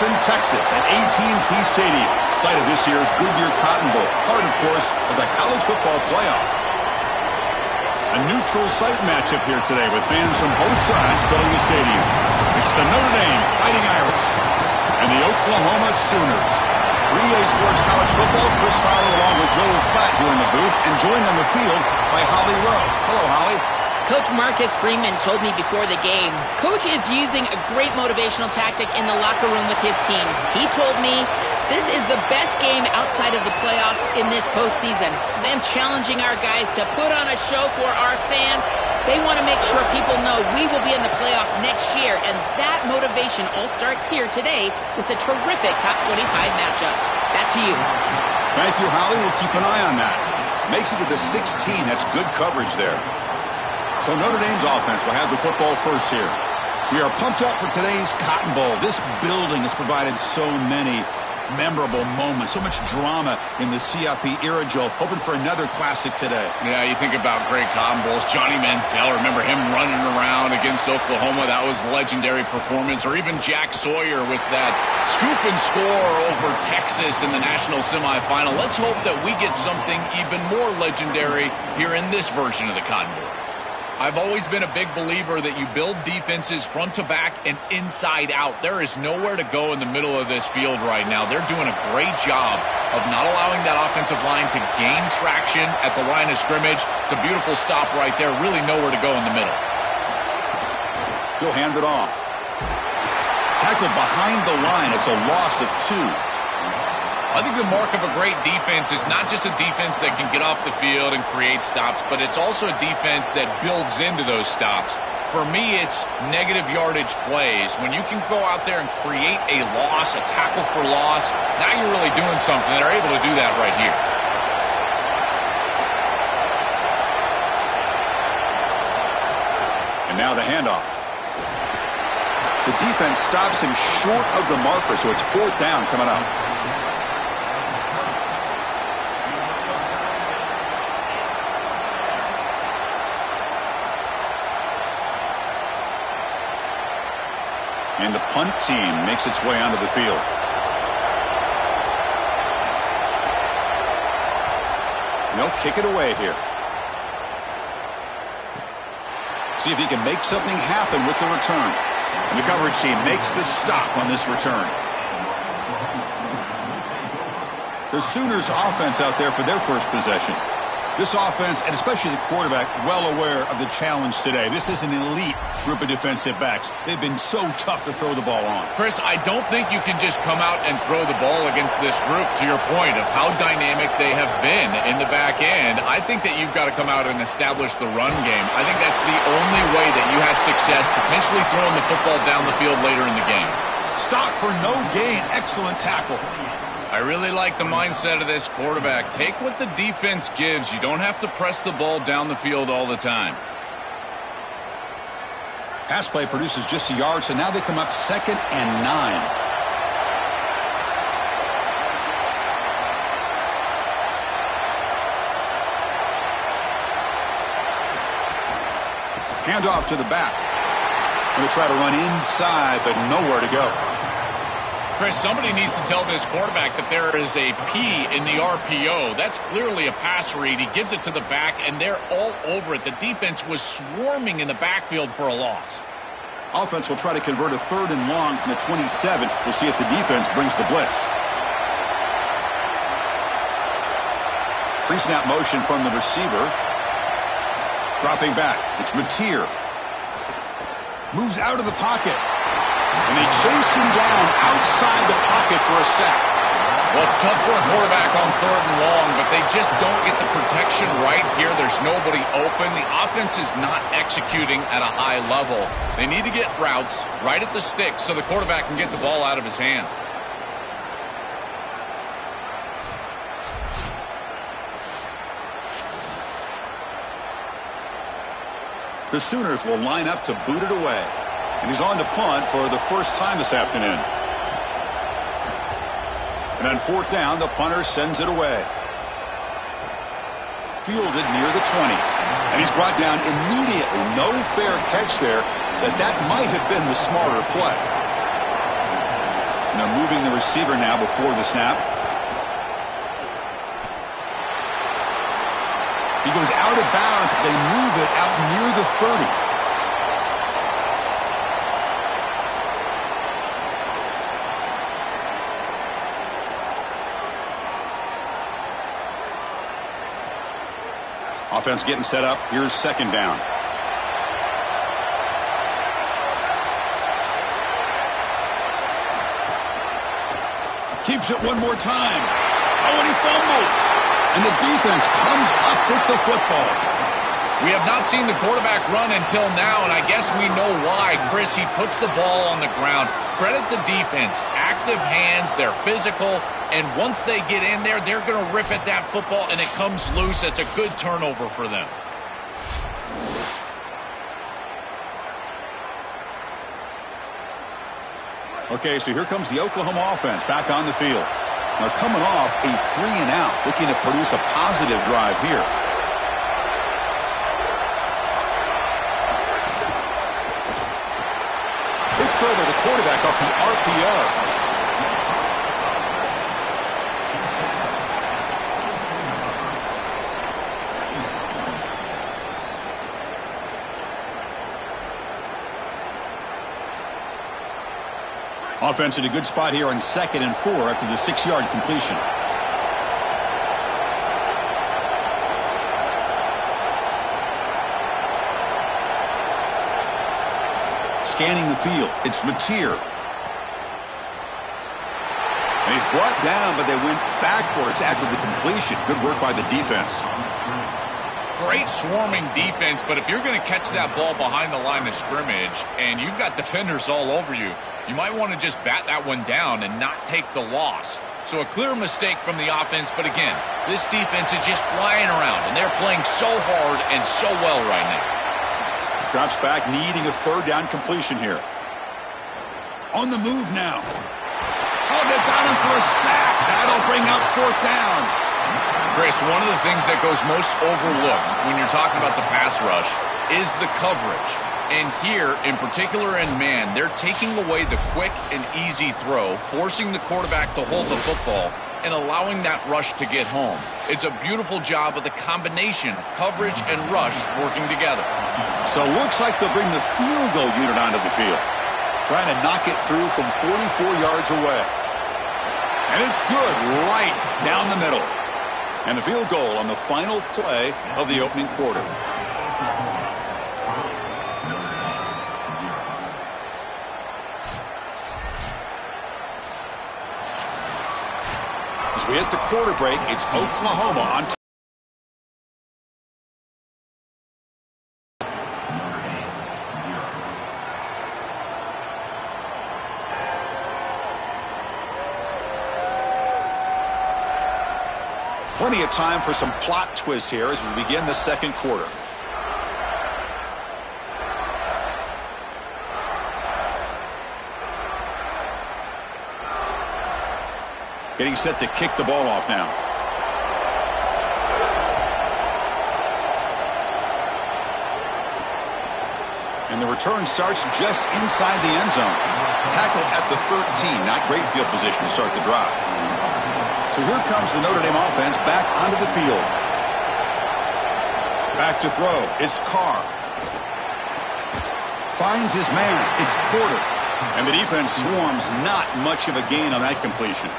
Austin, Texas, at AT&T Stadium, site of this year's Goodyear Cotton Bowl, part, of course, of the college football playoff. A neutral site matchup here today with fans from both sides filling the stadium. It's the Notre Dame Fighting Irish and the Oklahoma Sooners. 3A Sports College Football, Chris Fowler along with Joel Klatt here in the booth, and joined on the field by Holly Rowe. Hello, Holly. Coach Marcus Freeman told me before the game, Coach is using a great motivational tactic in the locker room with his team. He told me this is the best game outside of the playoffs in this postseason. Them challenging our guys to put on a show for our fans. They want to make sure people know we will be in the playoff next year, and that motivation all starts here today with a terrific top 25 matchup. Back to you. Thank you, Holly. We'll keep an eye on that. Makes it to the 16. That's good coverage there. So Notre Dame's offense will have the football first here. We are pumped up for today's Cotton Bowl. This building has provided so many memorable moments, so much drama in the CFP era, Joe. Hoping for another classic today. Yeah, you think about great Cotton Bowls. Johnny Manziel, remember him running around against Oklahoma? That was a legendary performance. Or even Jack Sawyer with that scoop and score over Texas in the national semifinal. Let's hope that we get something even more legendary here in this version of the Cotton Bowl. I've always been a big believer that you build defenses front to back and inside out. There is nowhere to go in the middle of this field right now. They're doing a great job of not allowing that offensive line to gain traction at the line of scrimmage. It's a beautiful stop right there. Really nowhere to go in the middle. He'll hand it off. Tackled behind the line. It's a loss of 2. I think the mark of a great defense is not just a defense that can get off the field and create stops, but it's also a defense that builds into those stops. For me, it's negative yardage plays. When you can go out there and create a loss, a tackle for loss, now you're really doing something. They're able to do that right here. And now the handoff. The defense stops him short of the marker, so it's 4th down coming up. And the punt team makes its way onto the field. They'll kick it away here. See if he can make something happen with the return. And the coverage team makes the stop on this return. The Sooners offense out there for their first possession. This offense, and especially the quarterback, well aware of the challenge today. This is an elite group of defensive backs. They've been so tough to throw the ball on. Chris, I don't think you can just come out and throw the ball against this group, to your point of how dynamic they have been in the back end. I think that you've got to come out and establish the run game. I think that's the only way that you have success, potentially throwing the football down the field later in the game. Stop for no gain. Excellent tackle. I really like the mindset of this quarterback. Take what the defense gives. You don't have to press the ball down the field all the time. Pass play produces just a yard, so now they come up 2nd and 9. Handoff to the back. Going to try to run inside, but nowhere to go. Chris, somebody needs to tell this quarterback that there is a P in the RPO. That's clearly a pass read. He gives it to the back, and they're all over it. The defense was swarming in the backfield for a loss. Offense will try to convert a 3rd and long from the 27. We'll see if the defense brings the blitz. Pre-snap motion from the receiver. Dropping back. It's Mateer. Moves out of the pocket. And they chase him down outside the pocket for a sack. Well, it's tough for a quarterback on 3rd and long, but they just don't get the protection right here. There's nobody open. The offense is not executing at a high level. They need to get routes right at the stick so the quarterback can get the ball out of his hands. The Sooners will line up to boot it away. And he's on to punt for the first time this afternoon. And on 4th down, the punter sends it away. Fielded near the 20. And he's brought down immediately. No fair catch there. That might have been the smarter play. And they're moving the receiver now before the snap. He goes out of bounds. They move it out near the 30. Offense getting set up. Here's second down. Keeps it one more time. Oh, and he fumbles. And the defense comes up with the football. We have not seen the quarterback run until now, and I guess we know why. Chris, he puts the ball on the ground. Credit the defense. Active hands, they're physical, and once they get in there, they're going to rip at that football, and it comes loose. It's a good turnover for them. Okay, so here comes the Oklahoma offense back on the field. They're coming off a 3-and-out, looking to produce a positive drive here. Big throw by the quarterback off the RPO. Offense in a good spot here on 2nd and 4 after the 6-yard completion. Scanning the field. It's Mateer. And he's brought down, but they went backwards after the completion. Good work by the defense. Great swarming defense, but if you're going to catch that ball behind the line of scrimmage and you've got defenders all over you, you might want to just bat that one down and not take the loss. So a clear mistake from the offense, but again, this defense is just flying around, and they're playing so hard and so well right now. Drops back, needing a 3rd down completion here. On the move now. Oh, they've got him for a sack. That'll bring up 4th down. Chris, one of the things that goes most overlooked when you're talking about the pass rush is the coverage. And here, in particular in man, they're taking away the quick and easy throw, forcing the quarterback to hold the football, and allowing that rush to get home. It's a beautiful job of the combination of coverage and rush working together. So it looks like they'll bring the field goal unit onto the field, trying to knock it through from 44 yards away. And it's good right down the middle. And the field goal on the final play of the opening quarter. As we hit the quarter break, it's Oklahoma on top. Plenty of time for some plot twists here as we begin the second quarter. Getting set to kick the ball off now. And the return starts just inside the end zone. Tackle at the 13. Not great field position to start the drive. So here comes the Notre Dame offense back onto the field. Back to throw. It's Carr. Finds his man. It's Porter. And the defense swarms. Not much of a gain on that completion.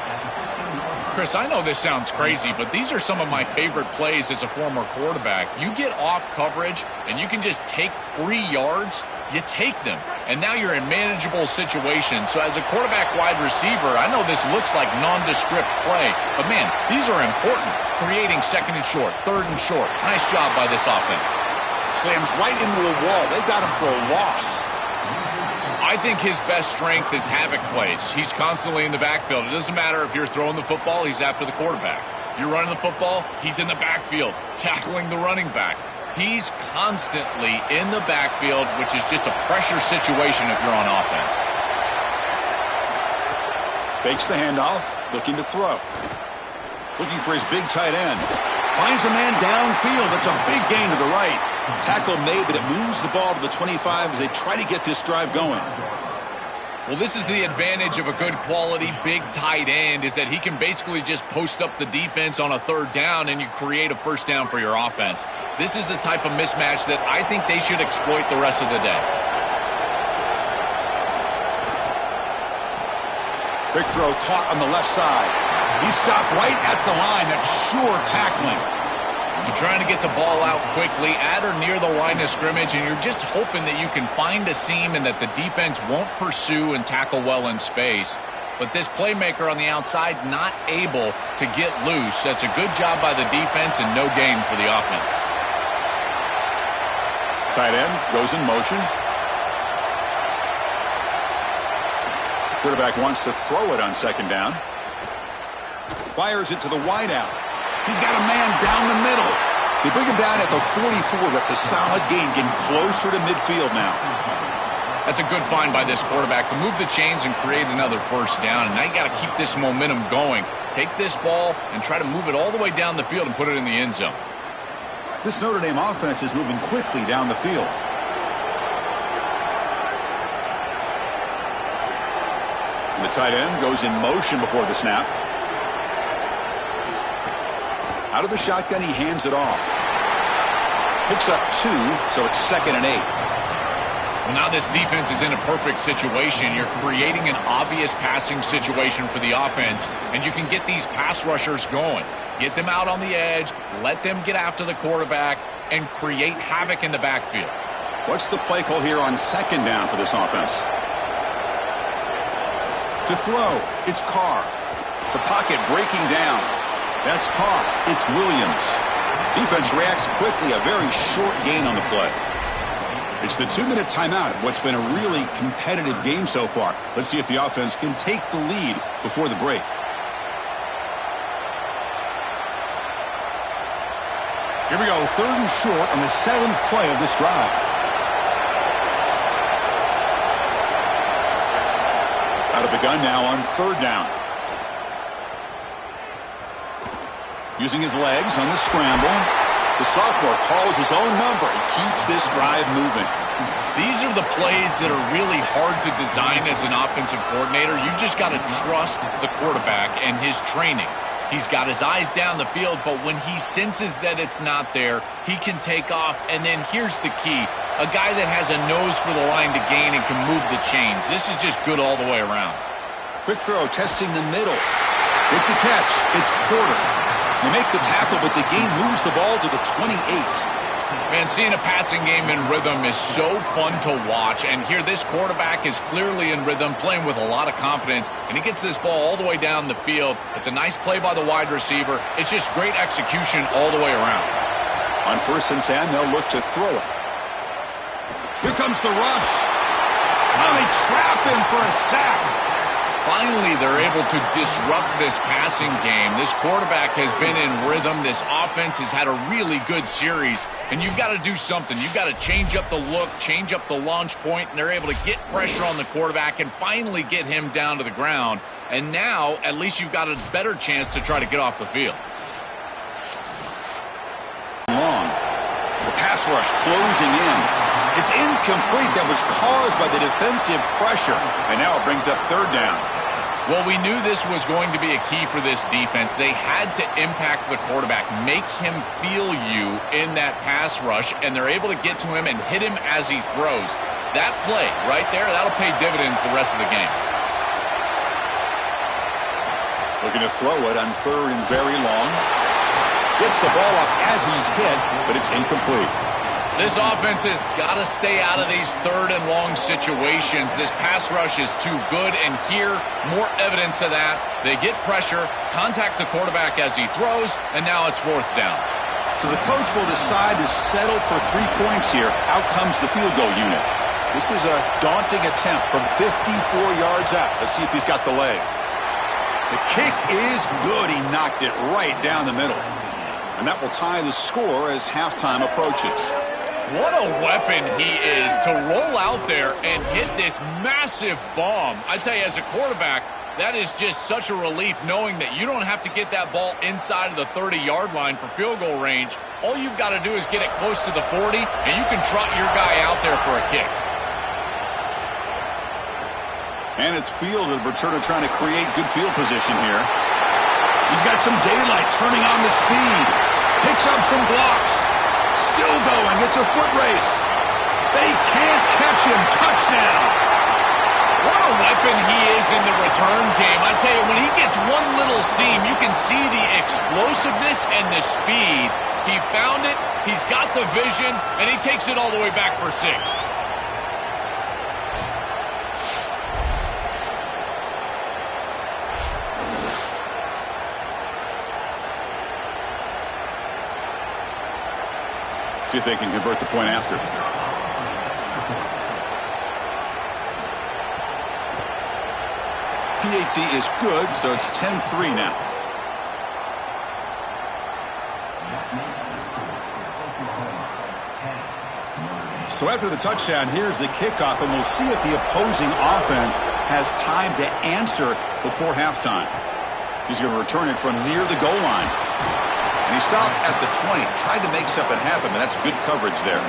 Chris, I know this sounds crazy, but these are some of my favorite plays as a former quarterback. You get off coverage, and you can just take 3 yards, you take them. And now you're in manageable situations. So as a quarterback wide receiver, I know this looks like nondescript play, but man, these are important. Creating 2nd and short, 3rd and short. Nice job by this offense. Slams right into a wall. They've got him for a loss. I think his best strength is havoc plays. He's constantly in the backfield. It doesn't matter if you're throwing the football, he's after the quarterback. You're running the football, he's in the backfield, tackling the running back. He's constantly in the backfield, which is just a pressure situation if you're on offense. Fakes the handoff, looking to throw. Looking for his big tight end. Finds a man downfield. That's a big gain to the right. Tackle made, but it moves the ball to the 25 as they try to get this drive going. Well, this is the advantage of a good quality big tight end, is that he can basically just post up the defense on a third down and you create a first down for your offense. This is the type of mismatch that I think they should exploit the rest of the day. Big throw caught on the left side. He stopped right at the line. That's sure tackling. You're trying to get the ball out quickly at or near the line of scrimmage, and you're just hoping that you can find a seam and that the defense won't pursue and tackle well in space. But this playmaker on the outside not able to get loose. That's a good job by the defense and no gain for the offense. Tight end goes in motion. Quarterback wants to throw it on second down. Fires it to the wideout. He's got a man down the middle. They bring him down at the 44. That's a solid gain, getting closer to midfield now. That's a good find by this quarterback to move the chains and create another first down. And now you got to keep this momentum going. Take this ball and try to move it all the way down the field and put it in the end zone. This Notre Dame offense is moving quickly down the field. And the tight end goes in motion before the snap. Out of the shotgun, he hands it off. Picks up 2, so it's 2nd and 8. Well, now this defense is in a perfect situation. You're creating an obvious passing situation for the offense, and you can get these pass rushers going. Get them out on the edge, let them get after the quarterback, and create havoc in the backfield. What's the play call here on second down for this offense? To throw, it's Carr. The pocket breaking down. That's Carr. It's Williams. Defense reacts quickly. A very short gain on the play. It's the 2-minute timeout of what's been a really competitive game so far. Let's see if the offense can take the lead before the break. Here we go. 3rd and short on the 7th play of this drive. Out of the gun now on 3rd down. Using his legs on the scramble. The sophomore calls his own number and keeps this drive moving. These are the plays that are really hard to design as an offensive coordinator. You just got to trust the quarterback and his training. He's got his eyes down the field, but when he senses that it's not there, he can take off. And then here's the key. A guy that has a nose for the line to gain and can move the chains. This is just good all the way around. Quick throw, testing the middle. With the catch, it's Porter. They make the tackle, but the game moves the ball to the 28. Man, seeing a passing game in rhythm is so fun to watch. And here, this quarterback is clearly in rhythm, playing with a lot of confidence. And he gets this ball all the way down the field. It's a nice play by the wide receiver. It's just great execution all the way around. On 1st and 10, they'll look to throw it. Here comes the rush. Now they trap him for a sack. Finally, they're able to disrupt this passing game. This quarterback has been in rhythm. This offense has had a really good series. And you've got to do something. You've got to change up the look, change up the launch point, and they're able to get pressure on the quarterback and finally get him down to the ground. And now, at least you've got a better chance to try to get off the field. Long. The pass rush closing in. It's incomplete. That was caused by the defensive pressure. And now it brings up 3rd down. Well, we knew this was going to be a key for this defense. They had to impact the quarterback, make him feel you in that pass rush, and they're able to get to him and hit him as he throws. That play right there, that'll pay dividends the rest of the game. Looking to throw it on 3rd and very long. Gets the ball up as he's hit, but it's incomplete. This offense has got to stay out of these 3rd and long situations. This pass rush is too good, and here, more evidence of that. They get pressure, contact the quarterback as he throws, and now it's 4th down. So the coach will decide to settle for 3 points here. Out comes the field goal unit. This is a daunting attempt from 54 yards out. Let's see if he's got the leg. The kick is good. He knocked it right down the middle. And that will tie the score as halftime approaches. What a weapon he is to roll out there and hit this massive bomb. I tell you, as a quarterback, that is just such a relief knowing that you don't have to get that ball inside of the 30-yard line for field goal range. All you've got to do is get it close to the 40, and you can trot your guy out there for a kick. And it's fielded. Returner trying to create good field position here. He's got some daylight, turning on the speed. Picks up some blocks. Still going. It's a foot race. They can't catch him. Touchdown. What a weapon he is in the return game. I tell you, when he gets one little seam, you can see the explosiveness and the speed. He found it, he's got the vision, and he takes it all the way back for 6. See if they can convert the point after. PAT is good, so it's 10-3 now. So after the touchdown, here's the kickoff, and we'll see if the opposing offense has time to answer before halftime. He's going to return it from near the goal line. And he stopped at the 20, tried to make something happen, but that's good coverage there.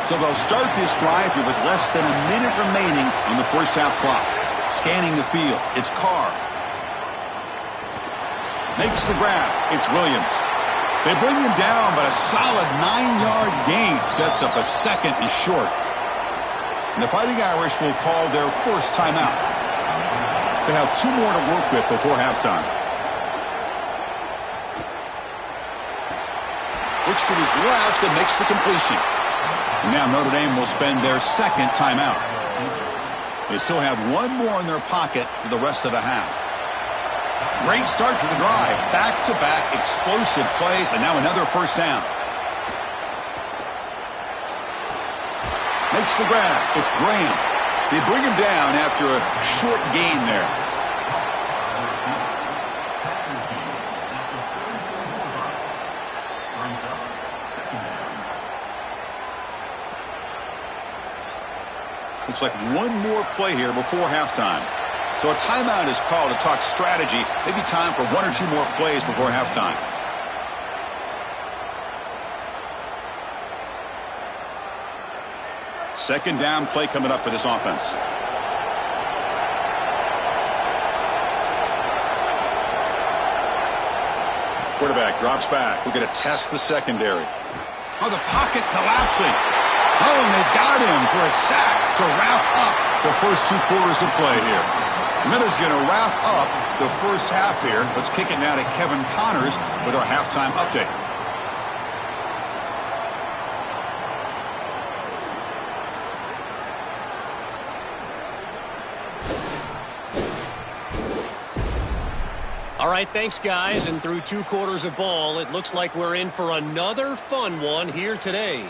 So they'll start this drive here with less than a minute remaining on the first half clock. Scanning the field, it's Carr. Makes the grab, it's Williams. They bring him down, but a solid 9-yard gain sets up a second and short. And the Fighting Irish will call their first timeout. They have 2 more to work with before halftime. Looks to his left and makes the completion. And now Notre Dame will spend their second timeout. They still have 1 more in their pocket for the rest of the half. Great start to the drive. Back-to-back explosive plays, and now another first down. Makes the grab. It's Graham. They bring him down after a short gain there. Looks like 1 more play here before halftime. So a timeout is called to talk strategy. Maybe time for 1 or 2 more plays before halftime. Second down play coming up for this offense. Quarterback drops back. We're going to test the secondary. Oh, the pocket collapsing. Oh, and they've got him for a sack to wrap up the first 2 quarters of play here. Miller's going to wrap up the first half here. Let's kick it now to Kevin Connors with our halftime update. All right, thanks, guys. And through 2 quarters of ball, it looks like we're in for another fun one here today.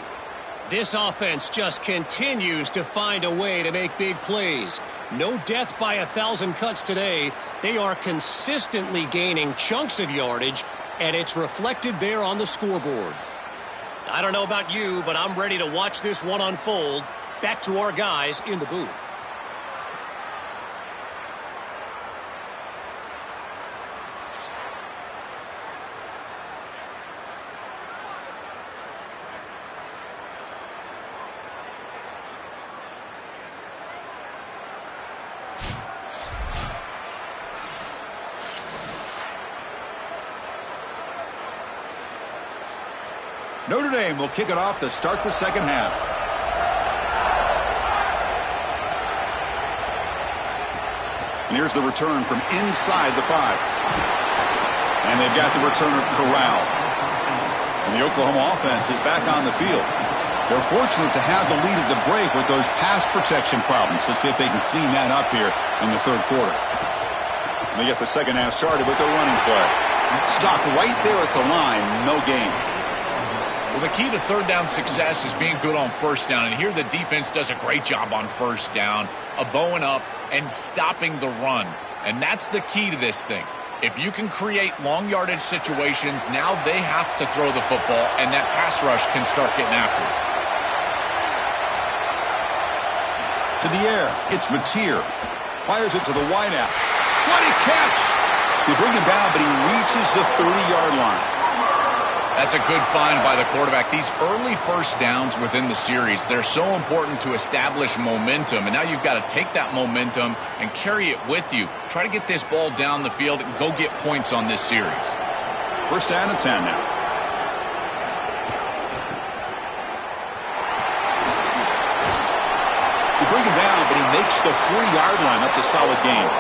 This offense just continues to find a way to make big plays. No death by 1,000 cuts today. They are consistently gaining chunks of yardage, and it's reflected there on the scoreboard. I don't know about you, but I'm ready to watch this one unfold. Back to our guys in the booth. Notre Dame will kick it off to start the second half. And here's the return from inside the 5. And they've got the returner corralled. And the Oklahoma offense is back on the field. They're fortunate to have the lead at the break with those pass protection problems. Let's see if they can clean that up here in the third quarter. And they get the second half started with their running play. Stop right there at the line, no gain. Well, the key to third down success is being good on first down. And here the defense does a great job on first down, bowing up and stopping the run. And that's the key to this thing. If you can create long yardage situations, now they have to throw the football, and that pass rush can start getting after it. To the air, it's Mateer. Fires it to the wideout. What a catch! They bring him down, but he reaches the 30-yard line. That's a good find by the quarterback. These early first downs within the series, they're so important to establish momentum. And now you've got to take that momentum and carry it with you. Try to get this ball down the field and go get points on this series. First down and 10 now. You bring him down, but he makes the 40-yard line. That's a solid game.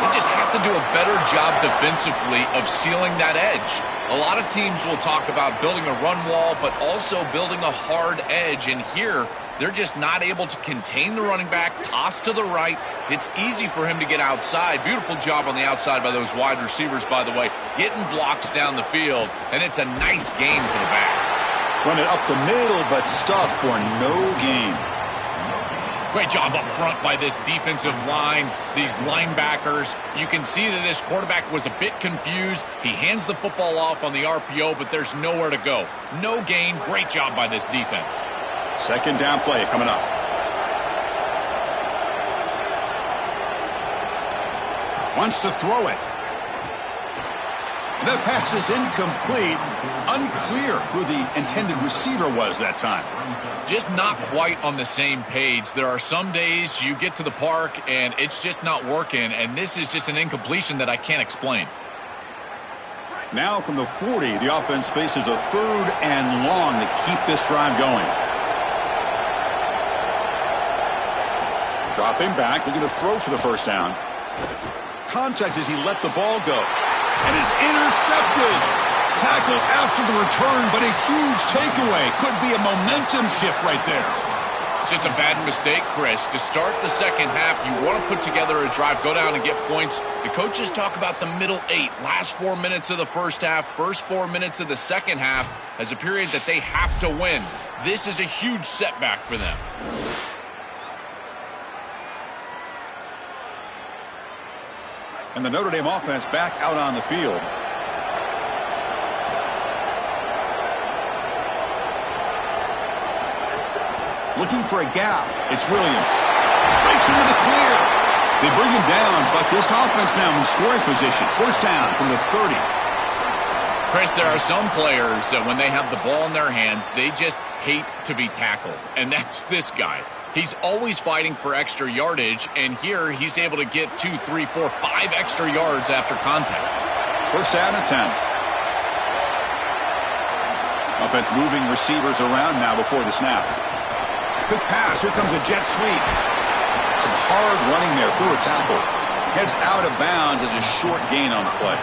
They just have to do a better job defensively of sealing that edge. A lot of teams will talk about building a run wall, but also building a hard edge. And here, they're just not able to contain the running back, toss to the right. It's easy for him to get outside. Beautiful job on the outside by those wide receivers, by the way, getting blocks down the field. And it's a nice gain for the back. Run it up the middle, but stuff for no gain. Great job up front by this defensive line, these linebackers. You can see that this quarterback was a bit confused. He hands the football off on the RPO, but there's nowhere to go. No gain. Great job by this defense. Second down play coming up. Wants to throw it. The pass is incomplete. Unclear who the intended receiver was that time. Just not quite on the same page. There are some days you get to the park and it's just not working, and this is just an incompletion that I can't explain. Now from the 40, the offense faces a third and long to keep this drive going. Dropping back, looking to throw for the first down. Contact as he let the ball go. And is intercepted. Tackle after the return, but a huge takeaway. Could be a momentum shift right there. It's just a bad mistake, Chris. To start the second half, you want to put together a drive, go down and get points. The coaches talk about the middle 8, last 4 minutes of the first half, first 4 minutes of the second half as a period that they have to win. This is a huge setback for them. And the Notre Dame offense back out on the field. Looking for a gap. It's Williams. Breaks into the clear. They bring him down, but this offense now in scoring position. First down from the 30. Chris, there are some players that when they have the ball in their hands, they just hate to be tackled. And that's this guy. He's always fighting for extra yardage, and here he's able to get 2, 3, 4, 5 extra yards after contact. First down and 10. Offense moving receivers around now before the snap. Quick pass. Here comes a jet sweep. Some hard running there through a tackle. Heads out of bounds as a short gain on the play.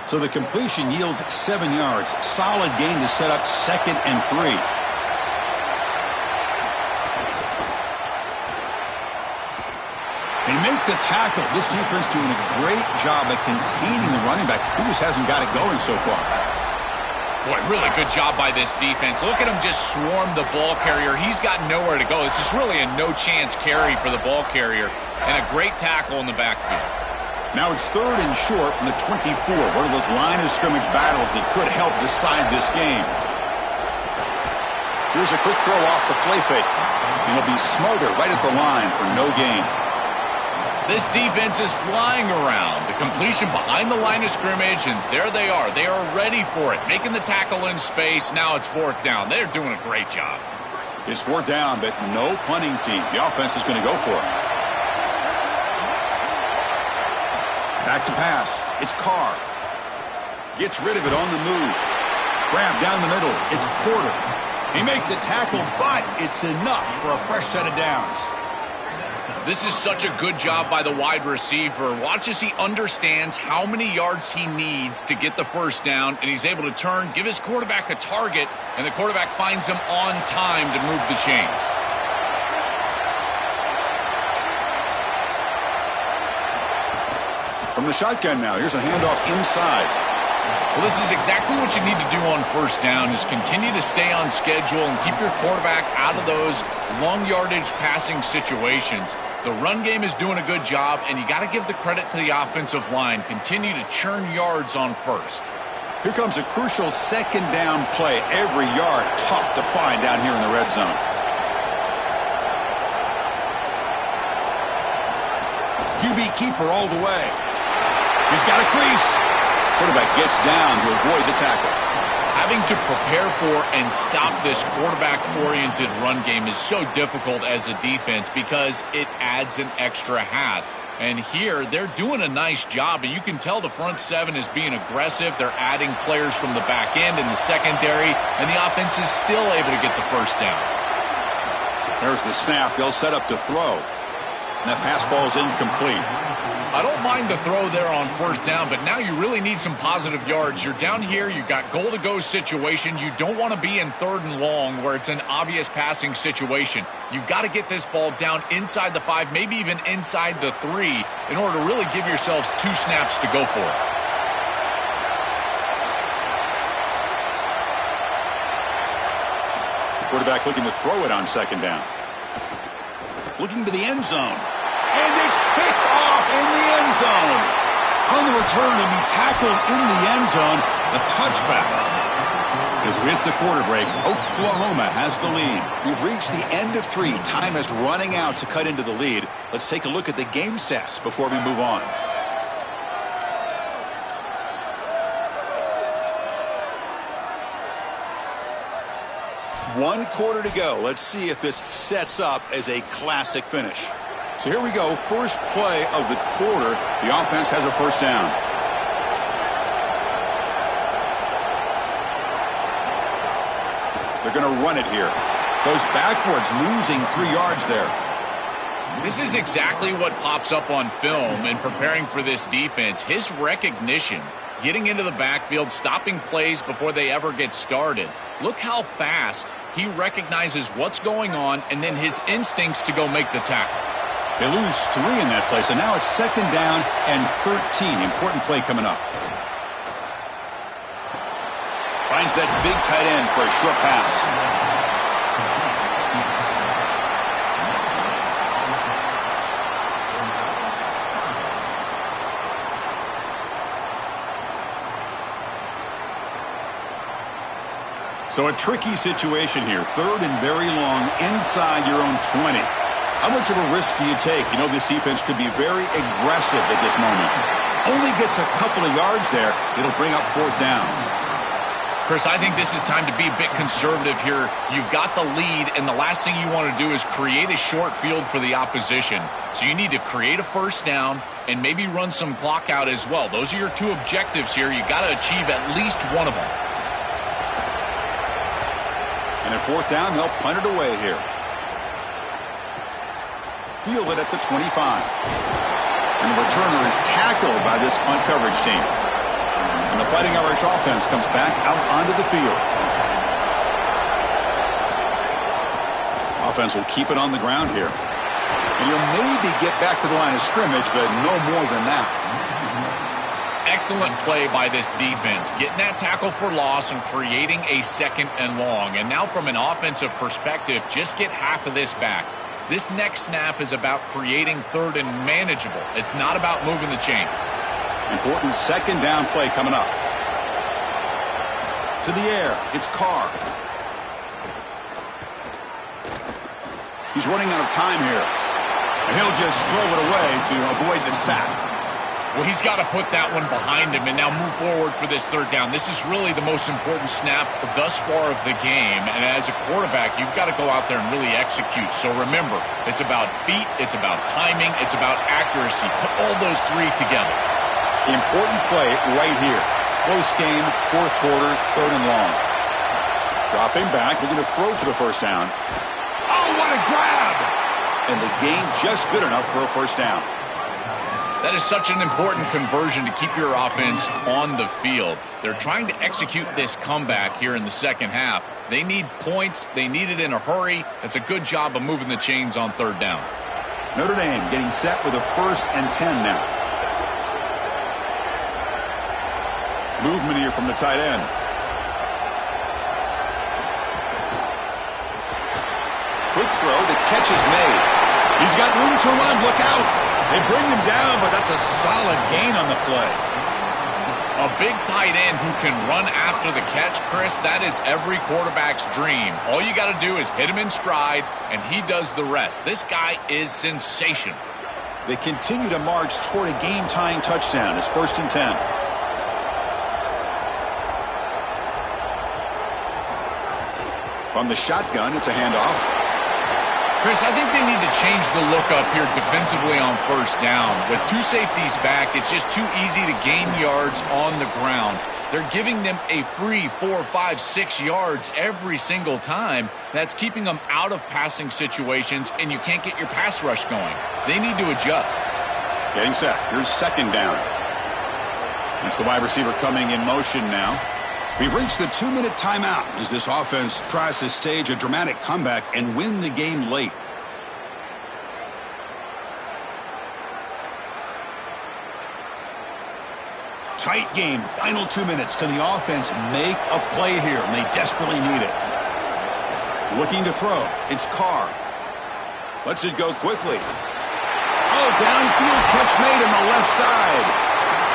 So the completion yields 7 yards. Solid gain to set up 2nd and 3. They make the tackle. This defense doing a great job at containing the running back. He just hasn't got it going so far. Boy, really good job by this defense. Look at him just swarm the ball carrier. He's got nowhere to go. It's just really a no-chance carry for the ball carrier. And a great tackle in the backfield. Now it's 3rd and short from the 24. One of those line of scrimmage battles that could help decide this game. Here's a quick throw off the play fake. And he'll be smothered right at the line for no gain. This defense is flying around. The completion behind the line of scrimmage, and there they are. They are ready for it. Making the tackle in space. Now it's 4th down. They're doing a great job. It's 4th down, but no punting team. The offense is going to go for it. Back to pass. It's Carr. Gets rid of it on the move. Grab down the middle. It's Porter. He make the tackle, but it's enough for a fresh set of downs. This is such a good job by the wide receiver. Watch as he understands how many yards he needs to get the first down, and he's able to turn, give his quarterback a target, and the quarterback finds him on time to move the chains. From the shotgun now, here's a handoff inside. Well, this is exactly what you need to do on first down, is continue to stay on schedule and keep your quarterback out of those long yardage passing situations. The run game is doing a good job, and you got to give the credit to the offensive line. Continue to churn yards on first. Here comes a crucial 2nd down play. Every yard tough to find down here in the red zone. QB keeper all the way. He's got a crease. Quarterback gets down to avoid the tackle. Having to prepare for and stop this quarterback-oriented run game is so difficult as a defense because it adds an extra hat. And here, they're doing a nice job, and you can tell the front seven is being aggressive. They're adding players from the back end in the secondary, and the offense is still able to get the first down. There's the snap. They'll set up to throw. And that pass falls incomplete. I don't mind the throw there on first down, but now you really need some positive yards. You're down here. You've got goal-to-go situation. You don't want to be in 3rd and long where it's an obvious passing situation. You've got to get this ball down inside the 5, maybe even inside the 3 in order to really give yourselves 2 snaps to go for it. Quarterback looking to throw it on 2nd down. Looking to the end zone. And it's picked off in the end zone. On the return to be tackled in the end zone. A touchback. As we hit the quarter break, Oklahoma has the lead. We've reached the end of 3. Time is running out to cut into the lead. Let's take a look at the game stats before we move on. One quarter to go. Let's see if this sets up as a classic finish. So here we go. First play of the quarter. The offense has a first down. They're going to run it here. Goes backwards, losing 3 yards there. This is exactly what pops up on film in preparing for this defense. His recognition, getting into the backfield, stopping plays before they ever get started. Look how fast he recognizes what's going on and then his instincts to go make the tackle. They lose 3 in that play, so now it's 2nd down and 13. Important play coming up. Finds that big tight end for a short pass. So a tricky situation here. 3rd and very long inside your own 20. How much of a risk do you take? You know, this defense could be very aggressive at this moment. Only gets a couple of yards there. It'll bring up 4th down. Chris, I think this is time to be a bit conservative here. You've got the lead, and the last thing you want to do is create a short field for the opposition. So you need to create a first down and maybe run some clock out as well. Those are your 2 objectives here. You've got to achieve at least one of them. And at 4th down, they'll punt it away here. Field it at the 25. And the returner is tackled by this punt coverage team. And the Fighting Irish offense comes back out onto the field. Offense will keep it on the ground here. And you'll maybe get back to the line of scrimmage, but no more than that. Excellent play by this defense, getting that tackle for loss and creating a 2nd and long. And now from an offensive perspective, just get half of this back. This next snap is about creating 3rd and manageable. It's not about moving the chains. Important 2nd down play coming up. To the air, it's Carr. He's running out of time here. And he'll just throw it away to avoid the sack. Well, he's got to put that one behind him and now move forward for this 3rd down. This is really the most important snap thus far of the game. And as a quarterback, you've got to go out there and really execute. So remember, it's about feet, it's about timing, it's about accuracy. Put all those 3 together. The important play right here. Close game, 4th quarter, 3rd and long. Dropping back, looking to throw for the first down. Oh, what a grab! And the gain just good enough for a first down. That is such an important conversion to keep your offense on the field. They're trying to execute this comeback here in the 2nd half. They need points. They need it in a hurry. It's a good job of moving the chains on 3rd down. Notre Dame getting set with a 1st and 10 now. Movement here from the tight end. Quick throw. The catch is made. He's got room to run. Look out. They bring him down, but that's a solid gain on the play. A big tight end who can run after the catch, Chris, that is every quarterback's dream. All you got to do is hit him in stride, and he does the rest. This guy is sensational. They continue to march toward a game-tying touchdown. It's 1st and 10. From the shotgun, it's a handoff. Chris, I think they need to change the look up here defensively on 1st down. With 2 safeties back, it's just too easy to gain yards on the ground. They're giving them a free 4, 5, 6 yards every single time. That's keeping them out of passing situations, and you can't get your pass rush going. They need to adjust. Getting set. Here's 2nd down. That's the wide receiver coming in motion now. We've reached the 2-minute timeout as this offense tries to stage a dramatic comeback and win the game late. Tight game. Final 2 minutes. Can the offense make a play here? And they desperately need it. Looking to throw. It's Carr. Lets it go quickly. Oh, downfield catch made on the left side.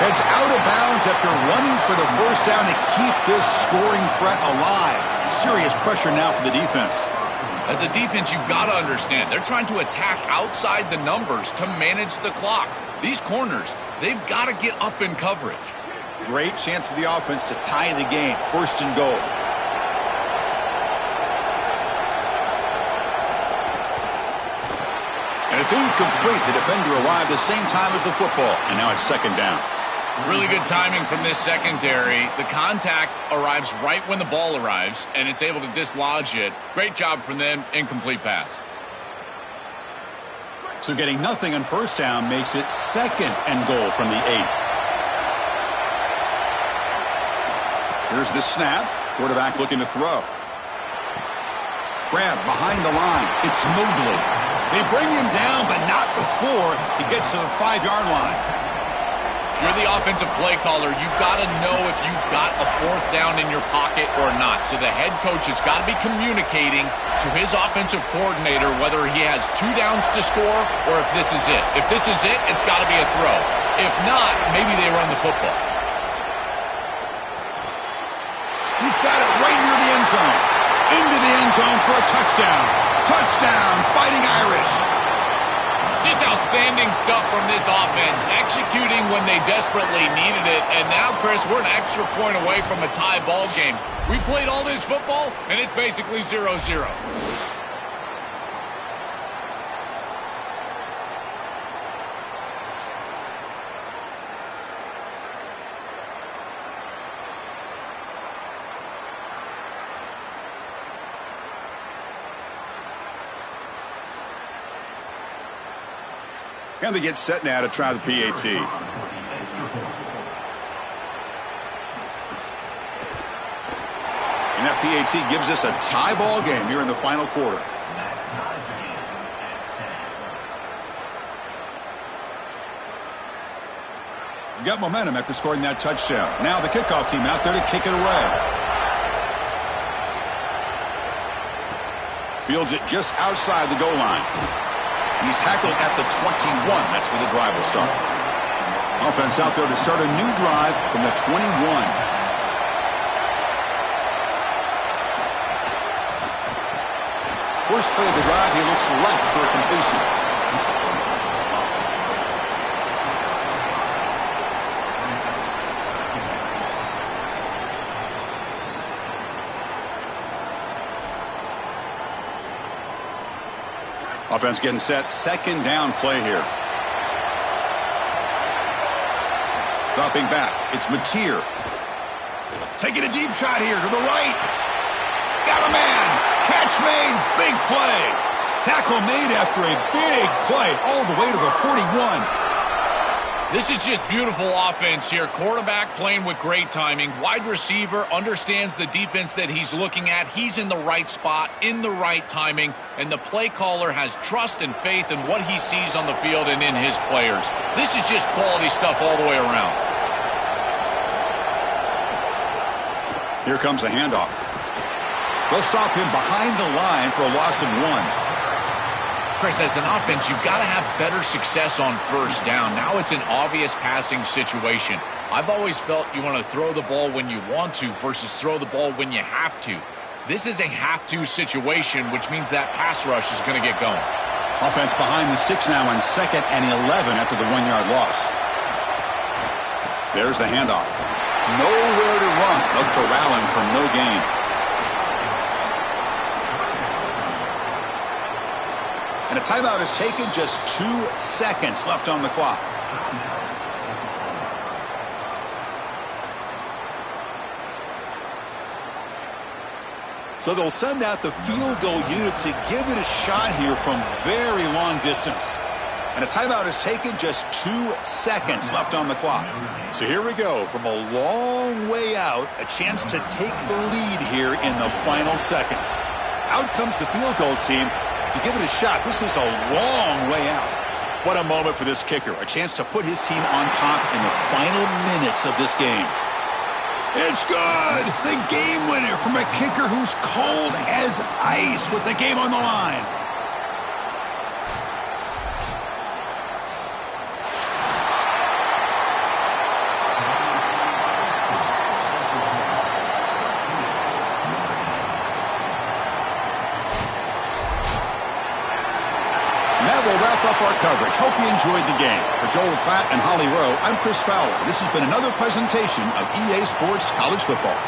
Heads out of bounds after running for the 1st down to keep this scoring threat alive. Serious pressure now for the defense. As a defense, you've got to understand, they're trying to attack outside the numbers to manage the clock. These corners, they've got to get up in coverage. Great chance for the offense to tie the game. 1st and goal. And it's incomplete. The defender arrived the same time as the football. And now it's 2nd down. Really good timing from this secondary. The contact arrives right when the ball arrives, and it's able to dislodge it. Great job from them. Incomplete pass. So getting nothing on 1st down makes it 2nd and goal from the 8. Here's the snap. Quarterback looking to throw. Grab behind the line. It's Mobley. They bring him down, but not before he gets to the 5-yard line. If you're the offensive play caller, you've got to know if you've got a 4th down in your pocket or not. So the head coach has got to be communicating to his offensive coordinator whether he has 2 downs to score or if this is it. If this is it, it's got to be a throw. If not, maybe they run the football. He's got it right near the end zone. Into the end zone for a touchdown. Touchdown, Fighting Irish. Just outstanding stuff from this offense, executing when they desperately needed it. And now, Chris, we're an extra point away from a tie ball game. We played all this football, and it's basically 0-0. And they get set now to try the PAT. And that PAT gives us a tie ball game here in the final quarter. Got momentum after scoring that touchdown. Now the kickoff team out there to kick it away. Fields it just outside the goal line. He's tackled at the 21. That's where the drive will start. Offense out there to start a new drive from the 21. First play of the drive, he looks left for a completion. Offense getting set. 2nd down play here. Dropping back. It's Mateer. Taking a deep shot here to the right. Got a man. Catch made. Big play. Tackle made after a big play all the way to the 41. This is just beautiful offense here. Quarterback playing with great timing. Wide receiver understands the defense that he's looking at. He's in the right spot, in the right timing, and the play caller has trust and faith in what he sees on the field and in his players. This is just quality stuff all the way around. Here comes a handoff. They'll stop him behind the line for a loss of 1. Chris, as an offense, you've got to have better success on 1st down. Now it's an obvious passing situation. I've always felt you want to throw the ball when you want to versus throw the ball when you have to. This is a have-to situation, which means that pass rush is going to get going. Offense behind the 6 now on 2nd and 11 after the 1-yard loss. There's the handoff. Nowhere to run. They'll corral him for no gain. And a timeout is taken, just 2 seconds left on the clock. So they'll send out the field goal unit to give it a shot here from very long distance. And a timeout is taken, just 2 seconds left on the clock. So here we go, from a long way out, a chance to take the lead here in the final seconds. Out comes the field goal team to give it a shot. This is a long way out. What a moment for this kicker. A chance to put his team on top in the final minutes of this game. It's good! The game winner from a kicker who's cold as ice with the game on the line. We'll wrap up our coverage. Hope you enjoyed the game. For Joel Klatt and Holly Rowe, I'm Chris Fowler. This has been another presentation of EA Sports College Football.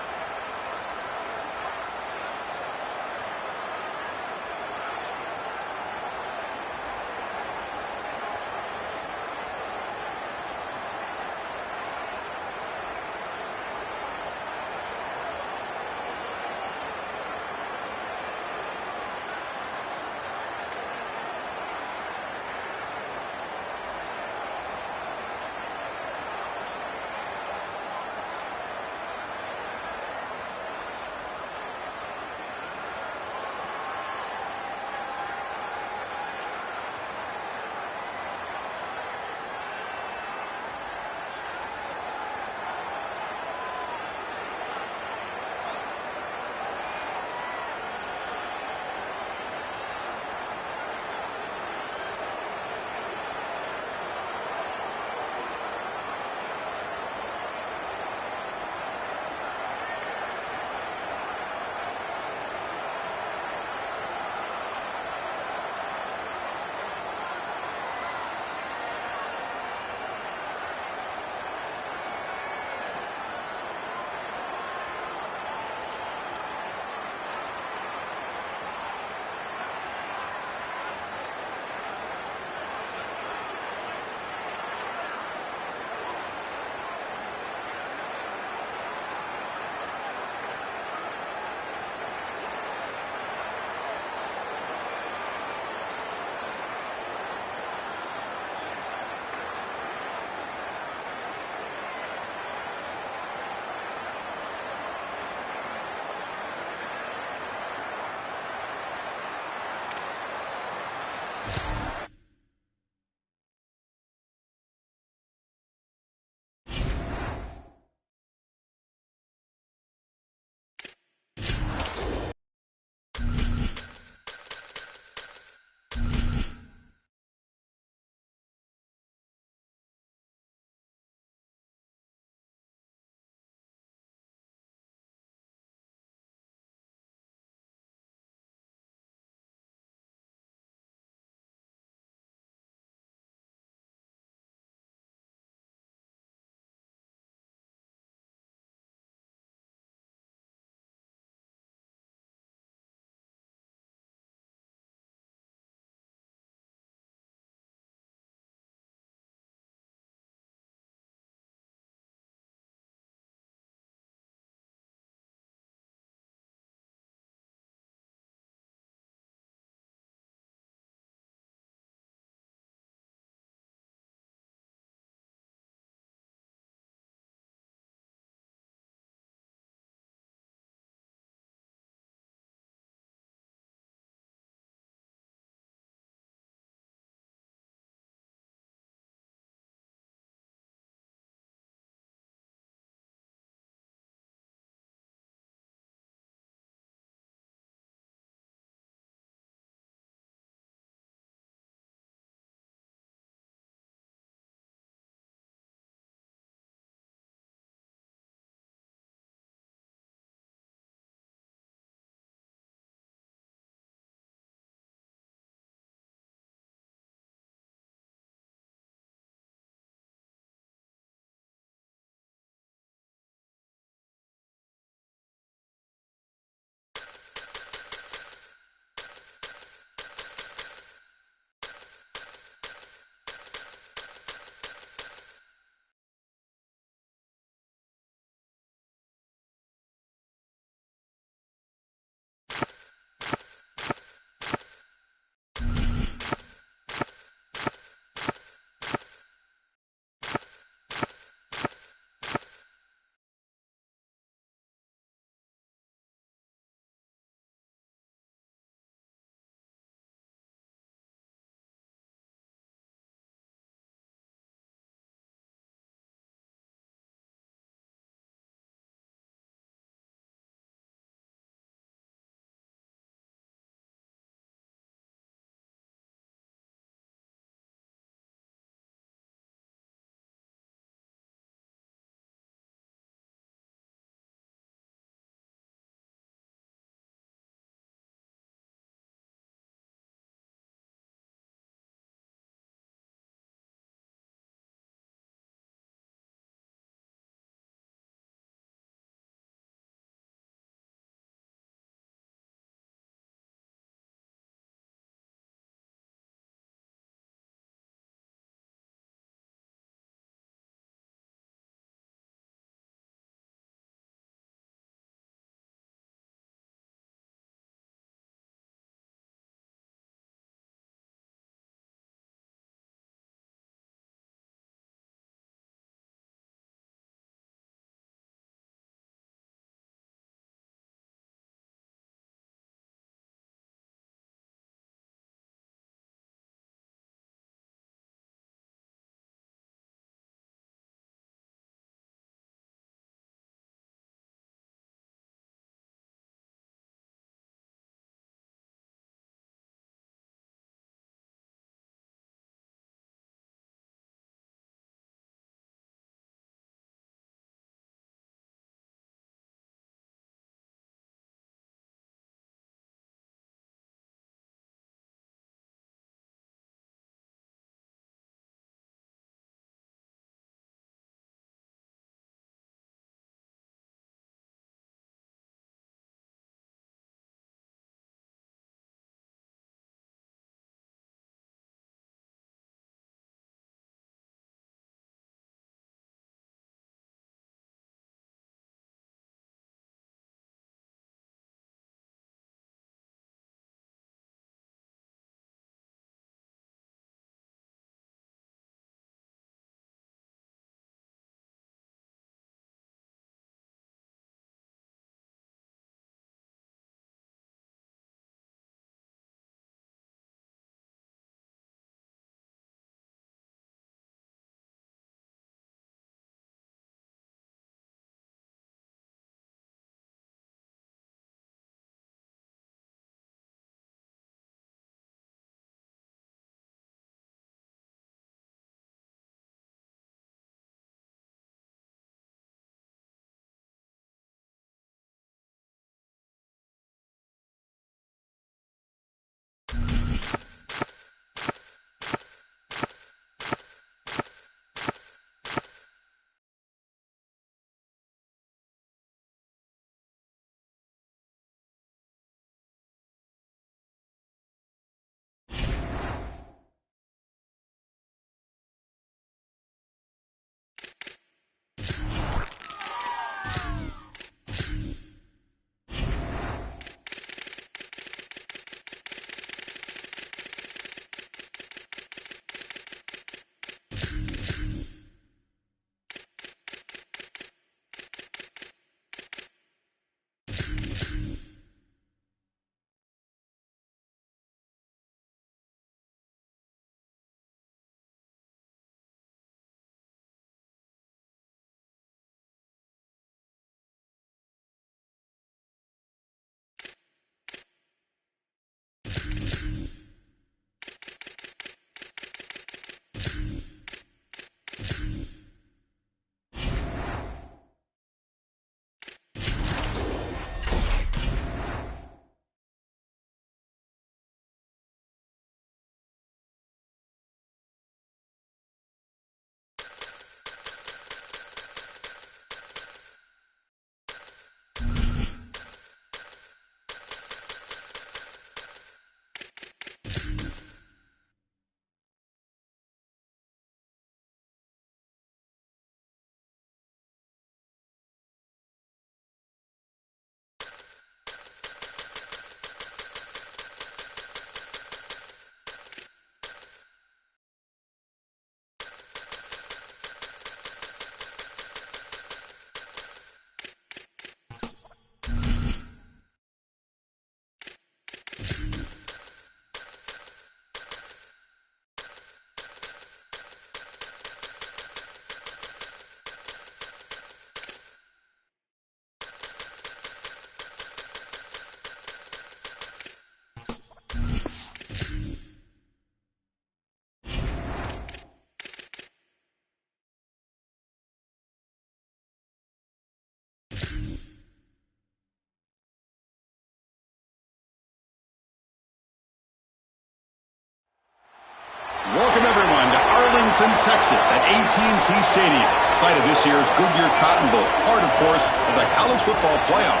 Welcome, everyone, to Arlington, Texas at AT&T Stadium, site of this year's Goodyear Cotton Bowl, part, of course, of the college football playoff.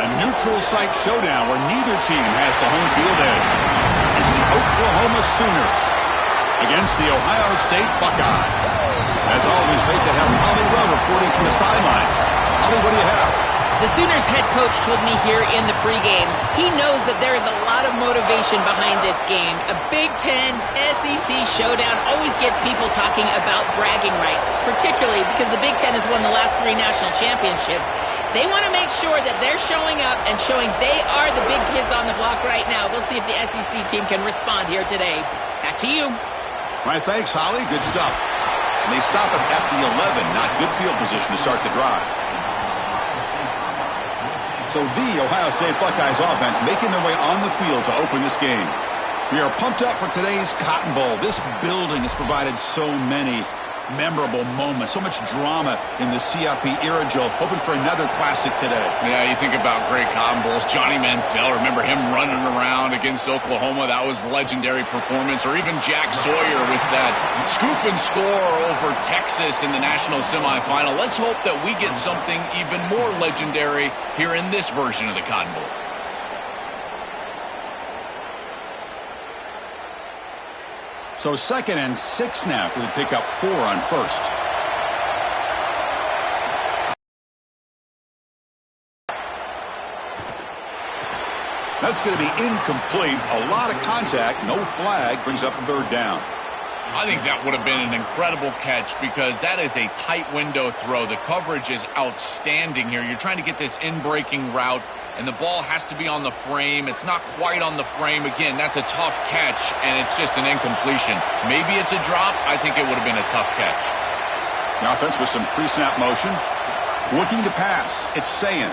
A neutral site showdown where neither team has the home field edge. It's the Oklahoma Sooners against the Ohio State Buckeyes. As always, great to have Holly Rowe reporting from the sidelines. Holly, what do you have? The Sooners head coach told me here in the pregame, he knows that there is a lot of motivation behind this game. A Big Ten SEC showdown always gets people talking about bragging rights, particularly because the Big Ten has won the last 3 national championships. They want to make sure that they're showing up and showing they are the big kids on the block right now. We'll see if the SEC team can respond here today. Back to you. All right, thanks, Holly. Good stuff. And they stop it at the 11, not good field position to start the drive. So the Ohio State Buckeyes offense making their way on the field to open this game. We are pumped up for today's Cotton Bowl. This building has provided so many memorable moments, so much drama in the CIP era, Joe. Hoping for another classic today. Yeah, you think about great Cotton Bowls. Johnny Manziel, remember him running around against Oklahoma? That was a legendary performance. Or even Jack Sawyer with that scoop and score over Texas in the national semifinal. Let's hope that we get something even more legendary here in this version of the Cotton Bowl. So 2nd and 6 now. We pick up 4 on first. That's going to be incomplete. A lot of contact. No flag. Brings up a 3rd down. I think that would have been an incredible catch because that is a tight window throw. The coverage is outstanding here. You're trying to get this in-breaking route, and the ball has to be on the frame. It's not quite on the frame. Again, that's a tough catch, and it's just an incompletion. Maybe it's a drop. I think it would have been a tough catch. The offense with some pre-snap motion. Looking to pass. It's Sayin.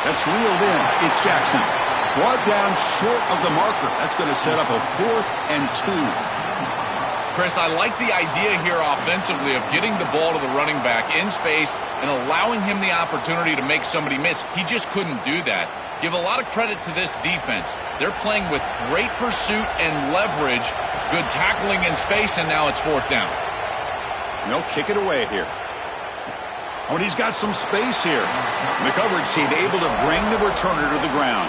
That's reeled in. It's Jackson. Brought down short of the marker. That's going to set up a 4th and 2. Chris, I like the idea here offensively of getting the ball to the running back in space and allowing him the opportunity to make somebody miss. He just couldn't do that. Give a lot of credit to this defense. They're playing with great pursuit and leverage, good tackling in space, and now it's 4th down. And they'll kick it away here. Oh, and he's got some space here. And the coverage team able to bring the returner to the ground.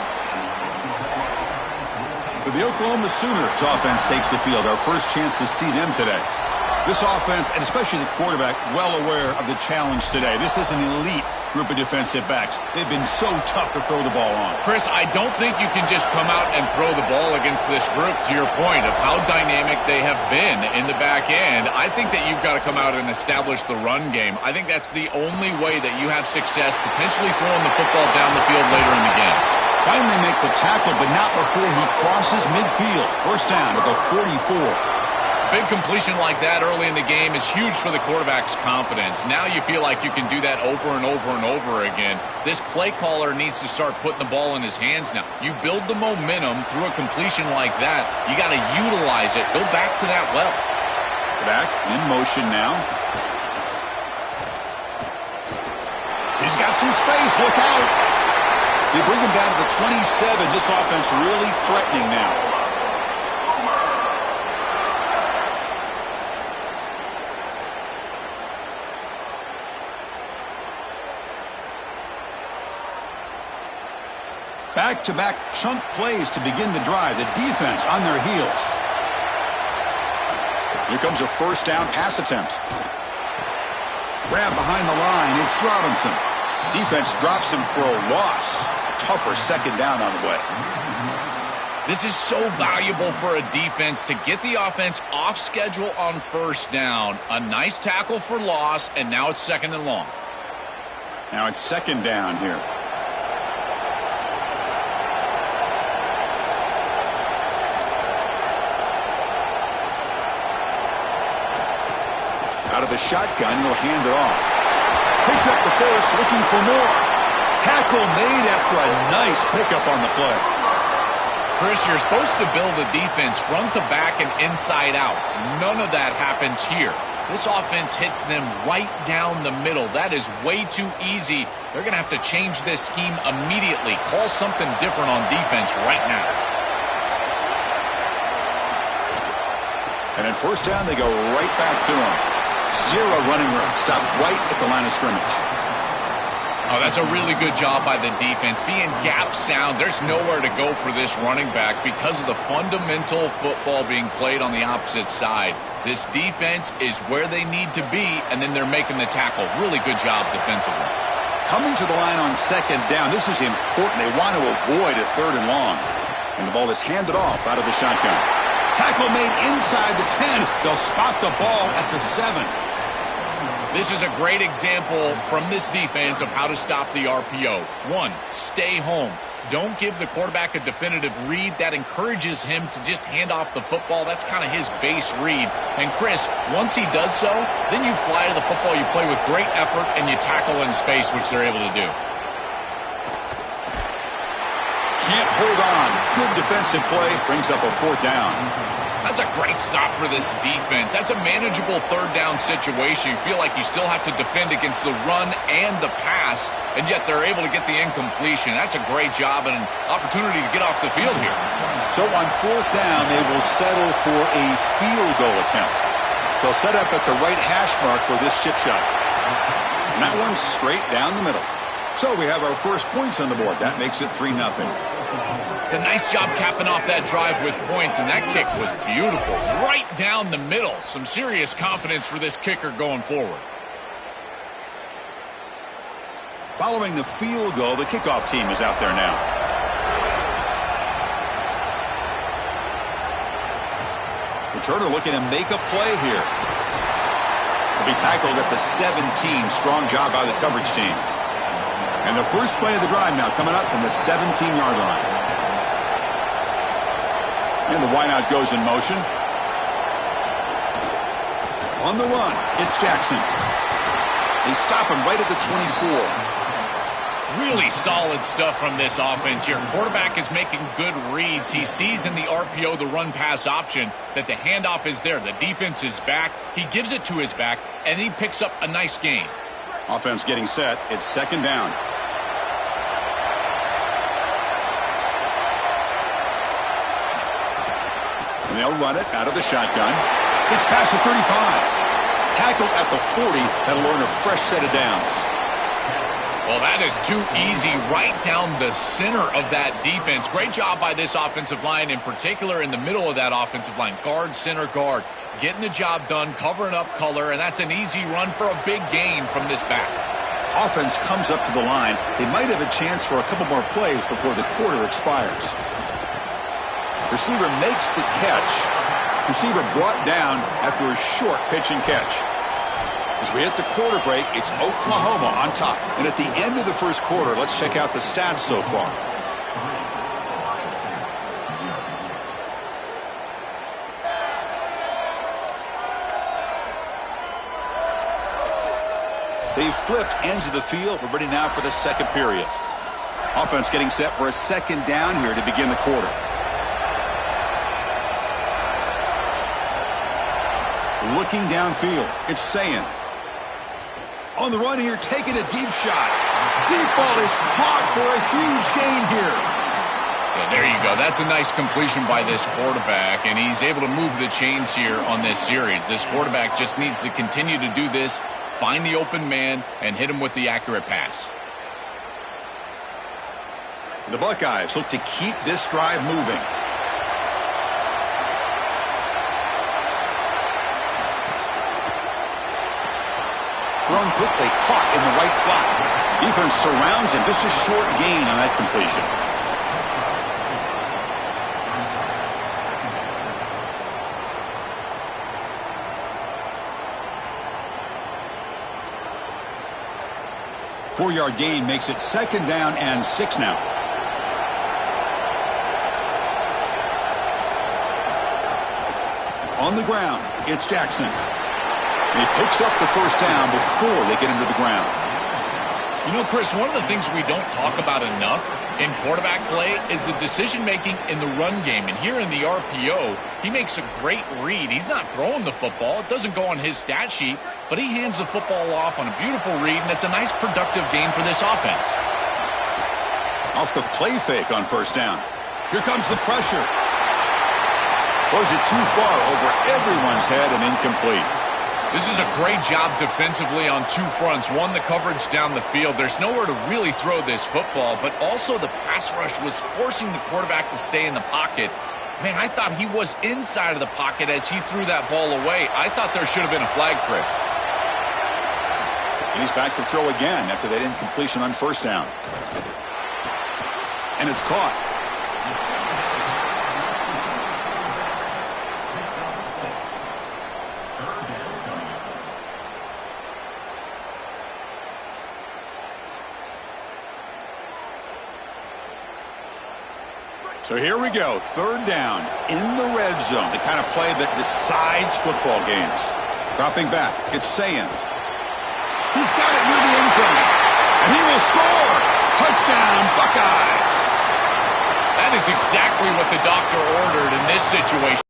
So the Oklahoma Sooners offense takes the field. Our first chance to see them today. This offense, and especially the quarterback, well aware of the challenge today. This is an elite group of defensive backs. They've been so tough to throw the ball on. Chris, I don't think you can just come out and throw the ball against this group, to your point of how dynamic they have been in the back end. I think that you've got to come out and establish the run game. I think that's the only way that you have success, potentially throwing the football down the field later in the game. Finally make the tackle, but not before he crosses midfield. 1st down at the 44. Big completion like that early in the game is huge for the quarterback's confidence. Now you feel like you can do that over and over and over again. This play caller needs to start putting the ball in his hands now. You build the momentum through a completion like that. You got to utilize it. Go back to that well. Back in motion now. He's got some space. Look out. They bring him down to the 27. This offense really threatening now. Back-to-back chunk plays to begin the drive. The defense on their heels. Here comes a 1st down pass attempt. Grab behind the line. It's Robinson. Defense drops him for a loss. Tougher 2nd down on the way. This is so valuable for a defense to get the offense off schedule on 1st down. A nice tackle for loss, and now it's 2nd and long. Now it's 2nd down here. Out of the shotgun, he'll hand it off. Picks up the first, looking for more. Tackle made after a nice pickup on the play. Chris, you're supposed to build a defense front to back and inside out. None of that happens here. This offense hits them right down the middle. That is way too easy. They're going to have to change this scheme immediately. Call something different on defense right now. And at first down, they go right back to him. Zero running room. Stopped right at the line of scrimmage. Oh, that's a really good job by the defense. Being gap sound, there's nowhere to go for this running back because of the fundamental football being played on the opposite side. This defense is where they need to be, and then they're making the tackle. Really good job defensively. Coming to the line on second down, this is important. They want to avoid a third and long. And the ball is handed off out of the shotgun. Tackle made inside the 10. They'll spot the ball at the 7. This is a great example from this defense of how to stop the RPO. 1, stay home. Don't give the quarterback a definitive read. That encourages him to just hand off the football. That's kind of his base read. And Chris, once he does so, then you fly to the football, you play with great effort, and you tackle in space, which they're able to do. Can't hold on. Good defensive play. Brings up a 4th down. That's a great stop for this defense. That's a manageable third down situation. You feel like you still have to defend against the run and the pass, and yet they're able to get the incompletion. That's a great job and an opportunity to get off the field here. So on 4th down, they will settle for a field goal attempt. They'll set up at the right hash mark for this chip shot. And that one's straight down the middle. So we have our first points on the board. That makes it 3-0. It's a nice job capping off that drive with points, and that kick was beautiful. Right down the middle. Some serious confidence for this kicker going forward. Following the field goal, the kickoff team is out there now. Returner looking to make a play here. He'll be tackled at the 17. Strong job by the coverage team. And the first play of the drive now coming up from the 17-yard line. And the wideout goes in motion. On the run, it's Jackson. They stop him right at the 24. Really solid stuff from this offense here. Quarterback is making good reads. He sees in the RPO, the run-pass option, that the handoff is there. The defense is back. He gives it to his back, and he picks up a nice gain. Offense getting set. It's 2nd down. And they'll run it out of the shotgun. It's past the 35. Tackled at the 40. That'll earn a fresh set of downs. Well, that is too easy right down the center of that defense. Great job by this offensive line, in particular in the middle of that offensive line. Guard, center, guard. Getting the job done, covering up color, and that's an easy run for a big gain from this back. Offense comes up to the line. They might have a chance for a couple more plays before the quarter expires. Receiver makes the catch. Receiver brought down after a short pitch and catch. As we hit the quarter break, it's Oklahoma on top. And at the end of the first quarter, let's check out the stats so far. They've flipped ends of the field. We're ready now for the second period. Offense getting set for a 2nd down here to begin the quarter. Looking downfield, it's Sayin. On the run here, taking a deep shot. Deep ball is caught for a huge gain here. Yeah, there you go. That's a nice completion by this quarterback, and he's able to move the chains here on this series. This quarterback just needs to continue to do this, find the open man, and hit him with the accurate pass. The Buckeyes look to keep this drive moving. Thrown quickly, caught in the right flat. Defense surrounds him. Just a short gain on that completion. Four-yard gain makes it 2nd down and 6 now. On the ground, it's Jackson. He picks up the first down before they get into the ground. You know, Chris, one of the things we don't talk about enough in quarterback play is the decision-making in the run game. And here in the RPO, he makes a great read. He's not throwing the football. It doesn't go on his stat sheet, but he hands the football off on a beautiful read, and it's a nice productive game for this offense. Off the play fake on first down. Here comes the pressure. Throws it too far over everyone's head and incomplete. This is a great job defensively on two fronts. One, the coverage down the field. There's nowhere to really throw this football, but also the pass rush was forcing the quarterback to stay in the pocket. Man, I thought he was inside of the pocket as he threw that ball away. I thought there should have been a flag, Chris. And he's back to throw again after that incompletion on first down. And it's caught. So here we go, third down in the red zone, the kind of play that decides football games. Dropping back, it's Sayin. He's got it near the end zone, and he will score. Touchdown, Buckeyes. That is exactly what the doctor ordered in this situation.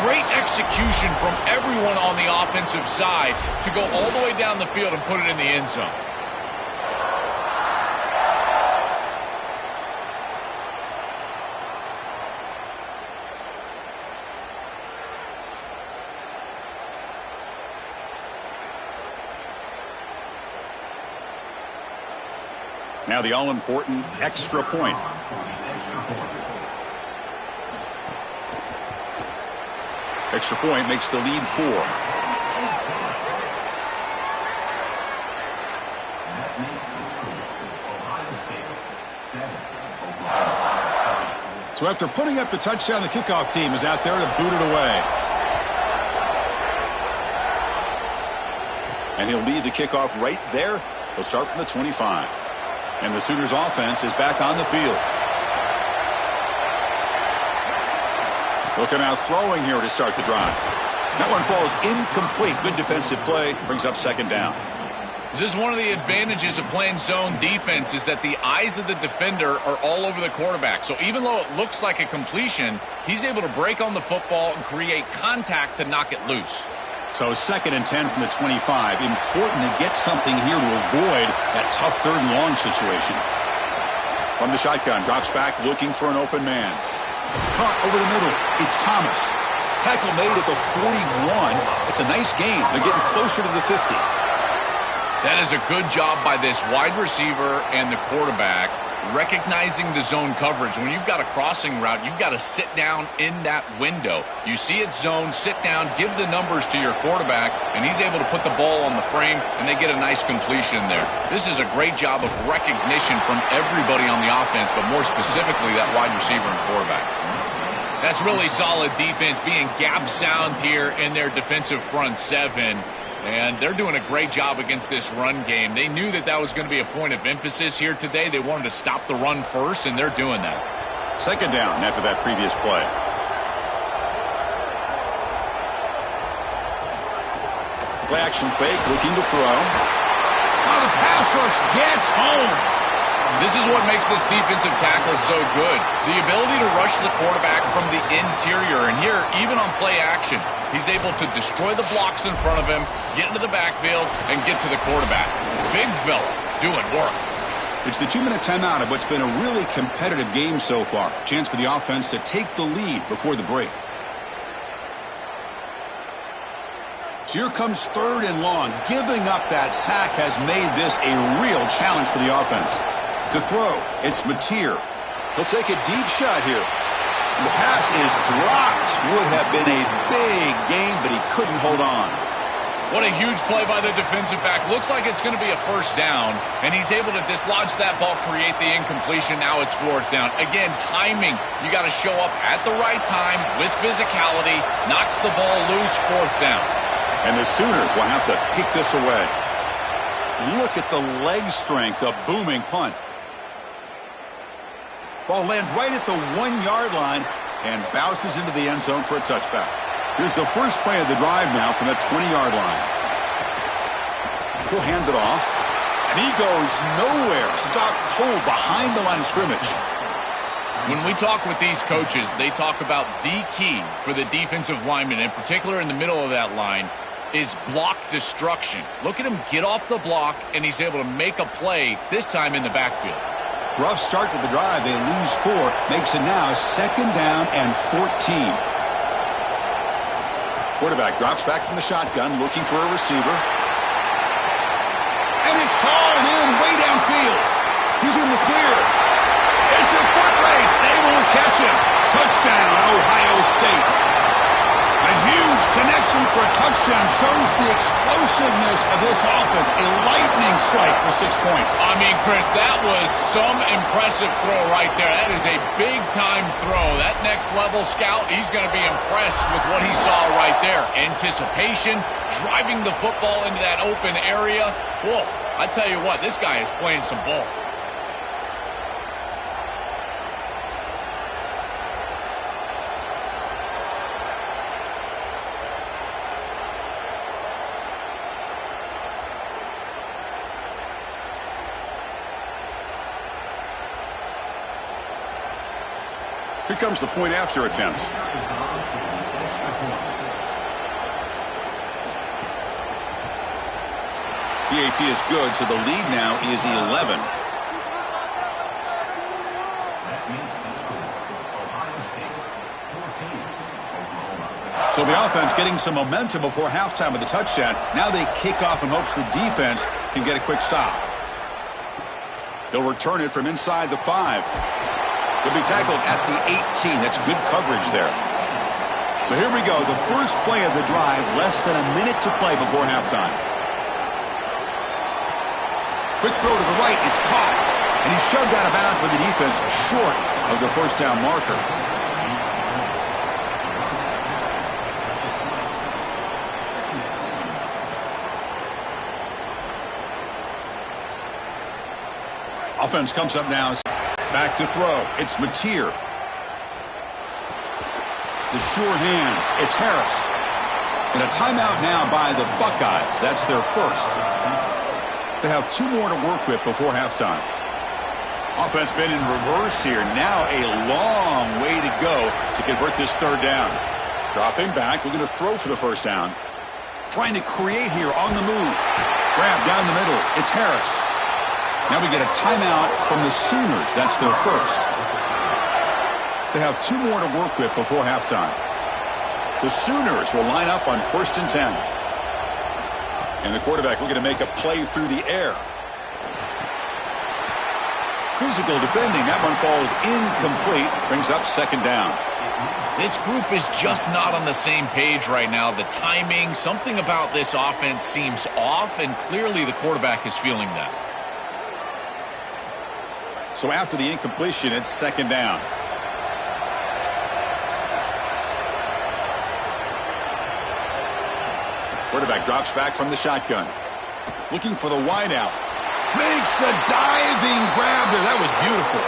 Great execution from everyone on the offensive side to go all the way down the field and put it in the end zone. Now the all-important extra point. Extra point makes the lead 4. So after putting up the touchdown, the kickoff team is out there to boot it away. And he'll lead the kickoff right there. He'll start from the 25. And the Sooners offense is back on the field. Looking out throwing here to start the drive. That one falls incomplete. Good defensive play. Brings up second down. This is one of the advantages of playing zone defense is that the eyes of the defender are all over the quarterback. So even though it looks like a completion, he's able to break on the football and create contact to knock it loose. So 2nd and 10 from the 25. Important to get something here to avoid that tough 3rd and long situation. From the shotgun, drops back looking for an open man. Caught over the middle. It's Thomas. Tackle made at the 41. It's a nice gain. They're getting closer to the 50. That is a good job by this wide receiver and the quarterback recognizing the zone coverage. When you've got a crossing route, you've got to sit down in that window. You see it's zone, sit down, give the numbers to your quarterback, and he's able to put the ball on the frame, and they get a nice completion there. This is a great job of recognition from everybody on the offense, but more specifically that wide receiver and quarterback. That's really solid defense, being gap sound here in their defensive front 7. And they're doing a great job against this run game. They knew that that was going to be a point of emphasis here today. They wanted to stop the run first, and they're doing that. Second down after that previous play. Play action fake, looking to throw. Now the pass rush gets home. This is what makes this defensive tackle so good. The ability to rush the quarterback from the interior. And here, even on play action, he's able to destroy the blocks in front of him, get into the backfield, and get to the quarterback. Big fella doing work. It's the 2-minute timeout of what's been a really competitive game so far. Chance for the offense to take the lead before the break. So here comes 3rd and long. Giving up that sack has made this a real challenge for the offense. To throw, it's Mateer. He'll take a deep shot here. And the pass is dropped. Would have been a big gain, but he couldn't hold on. What a huge play by the defensive back. Looks like it's going to be a first down, and he's able to dislodge that ball, create the incompletion. Now it's 4th down. Again, timing. You got to show up at the right time with physicality. Knocks the ball loose, 4th down. And the Sooners will have to kick this away. Look at the leg strength, a booming punt. Ball lands right at the 1-yard line and bounces into the end zone for a touchback. Here's the first play of the drive now from the 20-yard line. He'll hand it off, and he goes nowhere. Stopped cold behind the line of scrimmage. When we talk with these coaches, they talk about the key for the defensive lineman, in particular in the middle of that line, is block destruction. Look at him get off the block, and he's able to make a play, this time in the backfield. Rough start to the drive. They lose 4. Makes it now 2nd down and 14. Quarterback drops back from the shotgun, looking for a receiver. And it's hauled in way downfield. He's in the clear. It's a foot race. They won't catch him. Touchdown, Ohio State. A huge connection for a touchdown shows the explosiveness of this offense. A lightning strike for 6 points. I mean, Chris, that was some impressive throw right there. That is a big-time throw. That next-level scout, he's going to be impressed with what he saw right there. Anticipation, driving the football into that open area. Whoa, I tell you what, this guy is playing some ball. Here comes the point after attempt. PAT is good, so the lead now is 11. So the offense getting some momentum before halftime with the touchdown. Now they kick off in hopes the defense can get a quick stop. They'll return it from inside the 5. He'll be tackled at the 18. That's good coverage there. So here we go. The first play of the drive, less than a minute to play before halftime. Quick throw to the right. It's caught. And he's shoved out of bounds by the defense short of the first down marker. Offense comes up now. Back to throw. It's Mateer. The sure hands. It's Harris. And a timeout now by the Buckeyes. That's their first. They have 2 more to work with before halftime. Offense been in reverse here. Now a long way to go to convert this 3rd down. Dropping back. Looking to throw for the first down. Trying to create here on the move. Grab down the middle. It's Harris. Now we get a timeout from the Sooners. That's their first. They have 2 more to work with before halftime. The Sooners will line up on 1st and 10. And the quarterback looking to make a play through the air. Physical defending. That one falls incomplete. Brings up 2nd down. This group is just not on the same page right now. The timing, something about this offense seems off, and clearly the quarterback is feeling that. So after the incompletion, it's 2nd down. Quarterback drops back from the shotgun. Looking for the wideout. Makes a diving grab there. That was beautiful.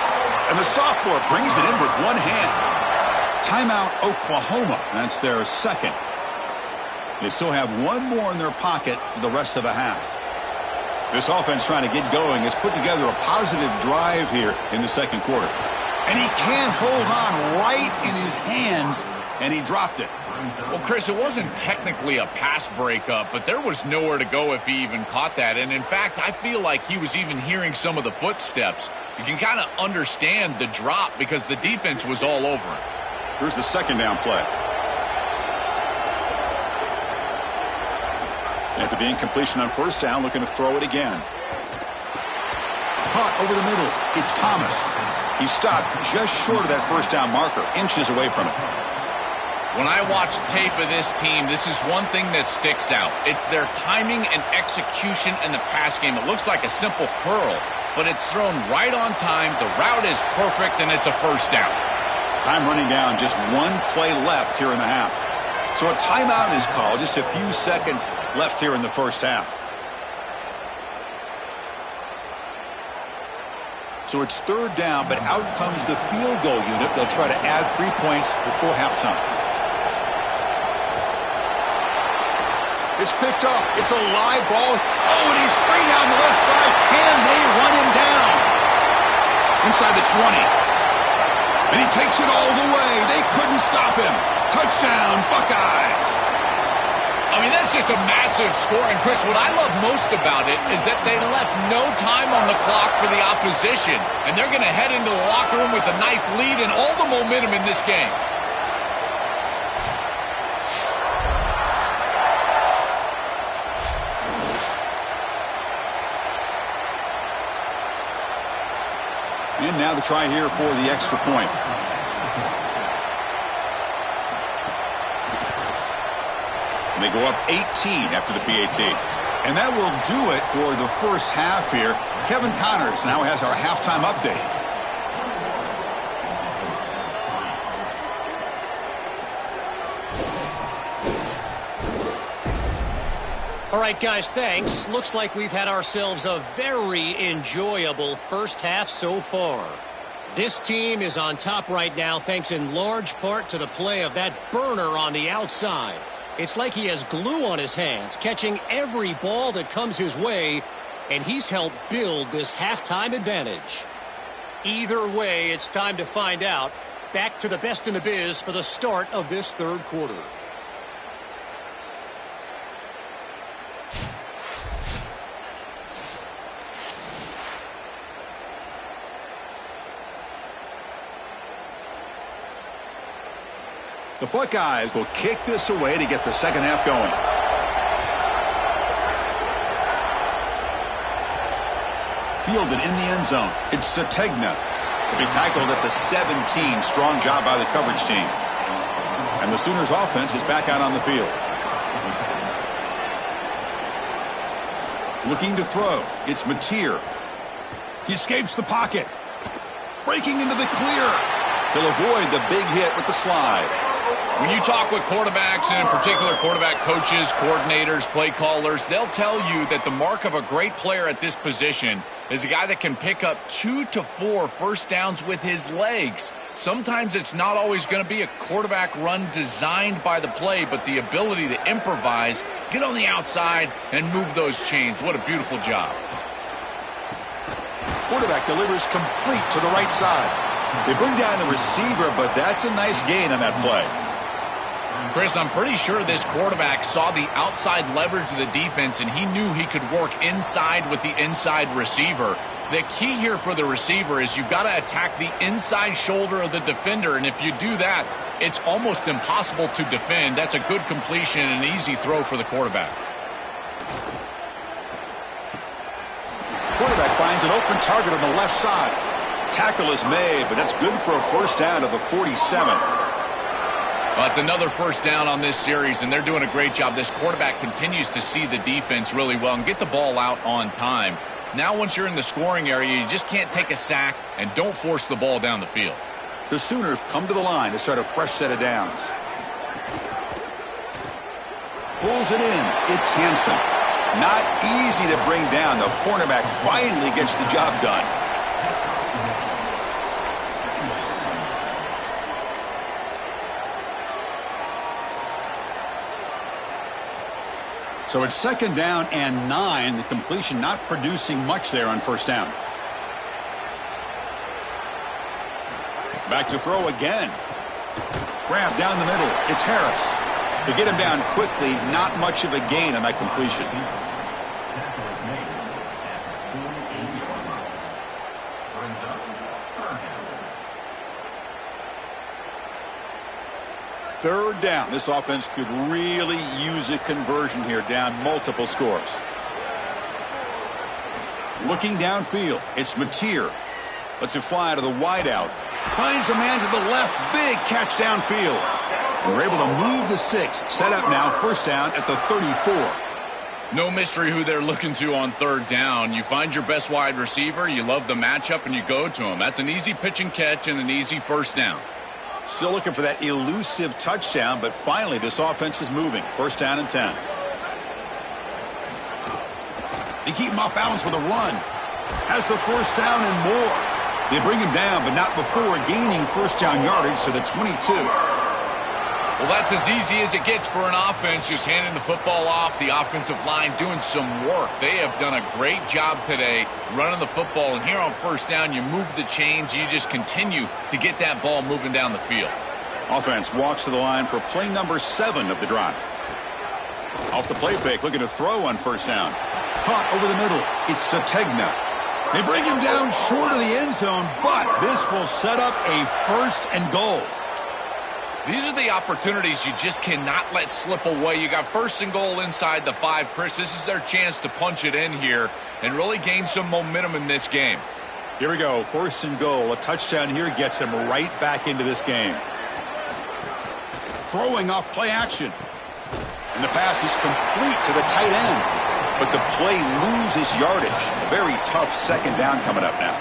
And the sophomore brings it in with one hand. Timeout, Oklahoma. That's their 2nd. They still have 1 more in their pocket for the rest of the half. This offense trying to get going has put together a positive drive here in the 2nd quarter. And he can't hold on right in his hands, and he dropped it. Well, Chris, it wasn't technically a pass breakup, but there was nowhere to go if he even caught that. And, in fact, I feel like he was even hearing some of the footsteps. You can kind of understand the drop because the defense was all over him. Here's the 2nd down play. After the incompletion on 1st down, looking to throw it again. Caught over the middle. It's Thomas. He stopped just short of that 1st down marker, inches away from it. When I watch tape of this team, this is one thing that sticks out. It's their timing and execution in the pass game. It looks like a simple curl, but it's thrown right on time. The route is perfect, and it's a 1st down. Time running down. Just 1 play left here in the half. So a timeout is called. Just a few seconds left here in the first half. So it's 3rd down, but out comes the field goal unit. They'll try to add 3 points before halftime. It's picked up. It's a live ball. Oh, and he's free down the left side. Can they run him down? Inside the 20. And he takes it all the way. They couldn't stop him. Touchdown, Buckeyes. I mean, that's just a massive score. And, Chris, what I love most about it is that they left no time on the clock for the opposition. And they're going to head into the locker room with a nice lead and all the momentum in this game. And now the try here for the extra point. And they go up 18 after the PAT. And that will do it for the first half here. Kevin Connors now has our halftime update. All right, guys, thanks. Looks like we've had ourselves a very enjoyable first half so far. This team is on top right now thanks in large part to the play of that burner on the outside. It's like he has glue on his hands, catching every ball that comes his way, and he's helped build this halftime advantage. Either way, it's time to find out. Back to the best in the biz for the start of this third quarter. The Buckeyes will kick this away to get the second half going. Fielded in the end zone. It's Sategna. To be tackled at the 17. Strong job by the coverage team. And the Sooners offense is back out on the field. Looking to throw. It's Mateer. He escapes the pocket. Breaking into the clear. He'll avoid the big hit with the slide. When you talk with quarterbacks, and in particular quarterback coaches, coordinators, play callers, they'll tell you that the mark of a great player at this position is a guy that can pick up 2 to 4 first downs with his legs. Sometimes it's not always going to be a quarterback run designed by the play, but the ability to improvise, get on the outside, and move those chains. What a beautiful job. Quarterback delivers complete to the right side. They bring down the receiver, but that's a nice gain on that play. Chris, I'm pretty sure this quarterback saw the outside leverage of the defense, and he knew he could work inside with the inside receiver. The key here for the receiver is you've got to attack the inside shoulder of the defender, and if you do that, it's almost impossible to defend. That's a good completion and an easy throw for the quarterback. Quarterback finds an open target on the left side. Tackle is made, but that's good for a first down to the 47. Well, it's another first down on this series, and they're doing a great job. This quarterback continues to see the defense really well and get the ball out on time. Now, once you're in the scoring area, you just can't take a sack and don't force the ball down the field. The Sooners come to the line to start a fresh set of downs. Pulls it in. It's Hansen. Not easy to bring down. The cornerback finally gets the job done. So it's second down and 9. The completion not producing much there on first down. Back to throw again. Grab down the middle. It's Harris. To get him down quickly, not much of a gain on that completion. Third down. This offense could really use a conversion here, down multiple scores. Looking downfield, it's Mateer. Lets it fly to the wideout. Finds a man to the left. Big catch downfield. And we're able to move the sticks. Set up now, first down at the 34. No mystery who they're looking to on third down. You find your best wide receiver, you love the matchup, and you go to him. That's an easy pitch and catch and an easy first down. Still looking for that elusive touchdown, but finally this offense is moving. First down and 10. They keep him off balance with a run. Has the first down and more. They bring him down, but not before gaining first down yardage to the 22. Well, that's as easy as it gets for an offense, just handing the football off. The offensive line doing some work. They have done a great job today running the football. And here on first down, you move the chains. You just continue to get that ball moving down the field. Offense walks to the line for play number 7 of the drive. Off the play fake, looking to throw on first down. Caught over the middle. It's Sategna. They bring him down short of the end zone, but this will set up a 1st and goal. These are the opportunities you just cannot let slip away. You got 1st and goal inside the 5. Chris, this is their chance to punch it in here and really gain some momentum in this game. Here we go, 1st and goal. A touchdown here gets them right back into this game. Throwing off play action. And the pass is complete to the tight end. But the play loses yardage. A very tough 2nd down coming up now.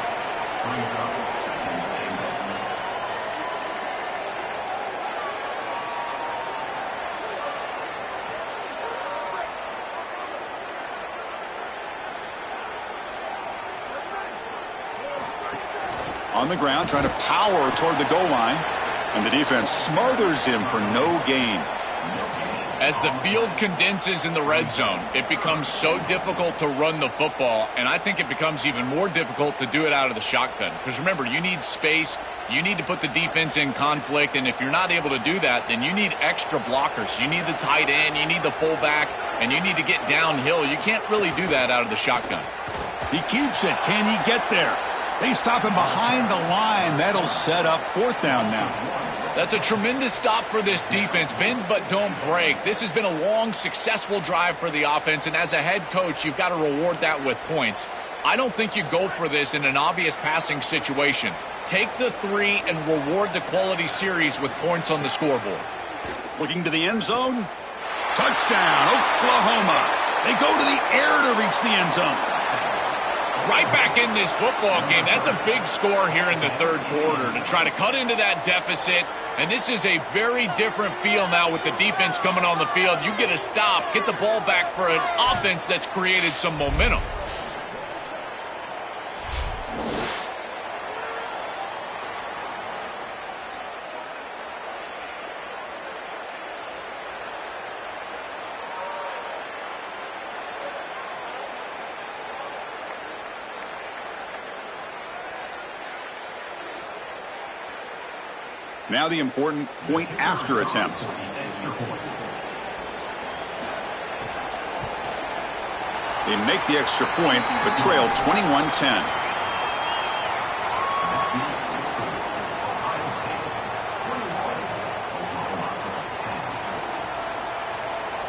On the ground, trying to power toward the goal line. And the defense smothers him for no gain. As the field condenses in the red zone, it becomes so difficult to run the football, and I think it becomes even more difficult to do it out of the shotgun. Because remember, you need space, you need to put the defense in conflict, and if you're not able to do that, then you need extra blockers. You need the tight end, you need the fullback, and you need to get downhill. You can't really do that out of the shotgun. He keeps it. Can he get there? They stop him behind the line. That'll set up 4th down now. That's a tremendous stop for this defense. Bend but don't break. This has been a long, successful drive for the offense, and as a head coach, you've got to reward that with points. I don't think you go for this in an obvious passing situation. Take the 3 and reward the quality series with points on the scoreboard. Looking to the end zone. Touchdown, Oklahoma. They go to the air to reach the end zone. Right back in this football game. That's a big score here in the 3rd quarter to try to cut into that deficit. And this is a very different feel now with the defense coming on the field. You get a stop, get the ball back for an offense that's created some momentum. Now the important point after attempt. They make the extra point, but trail 21-10.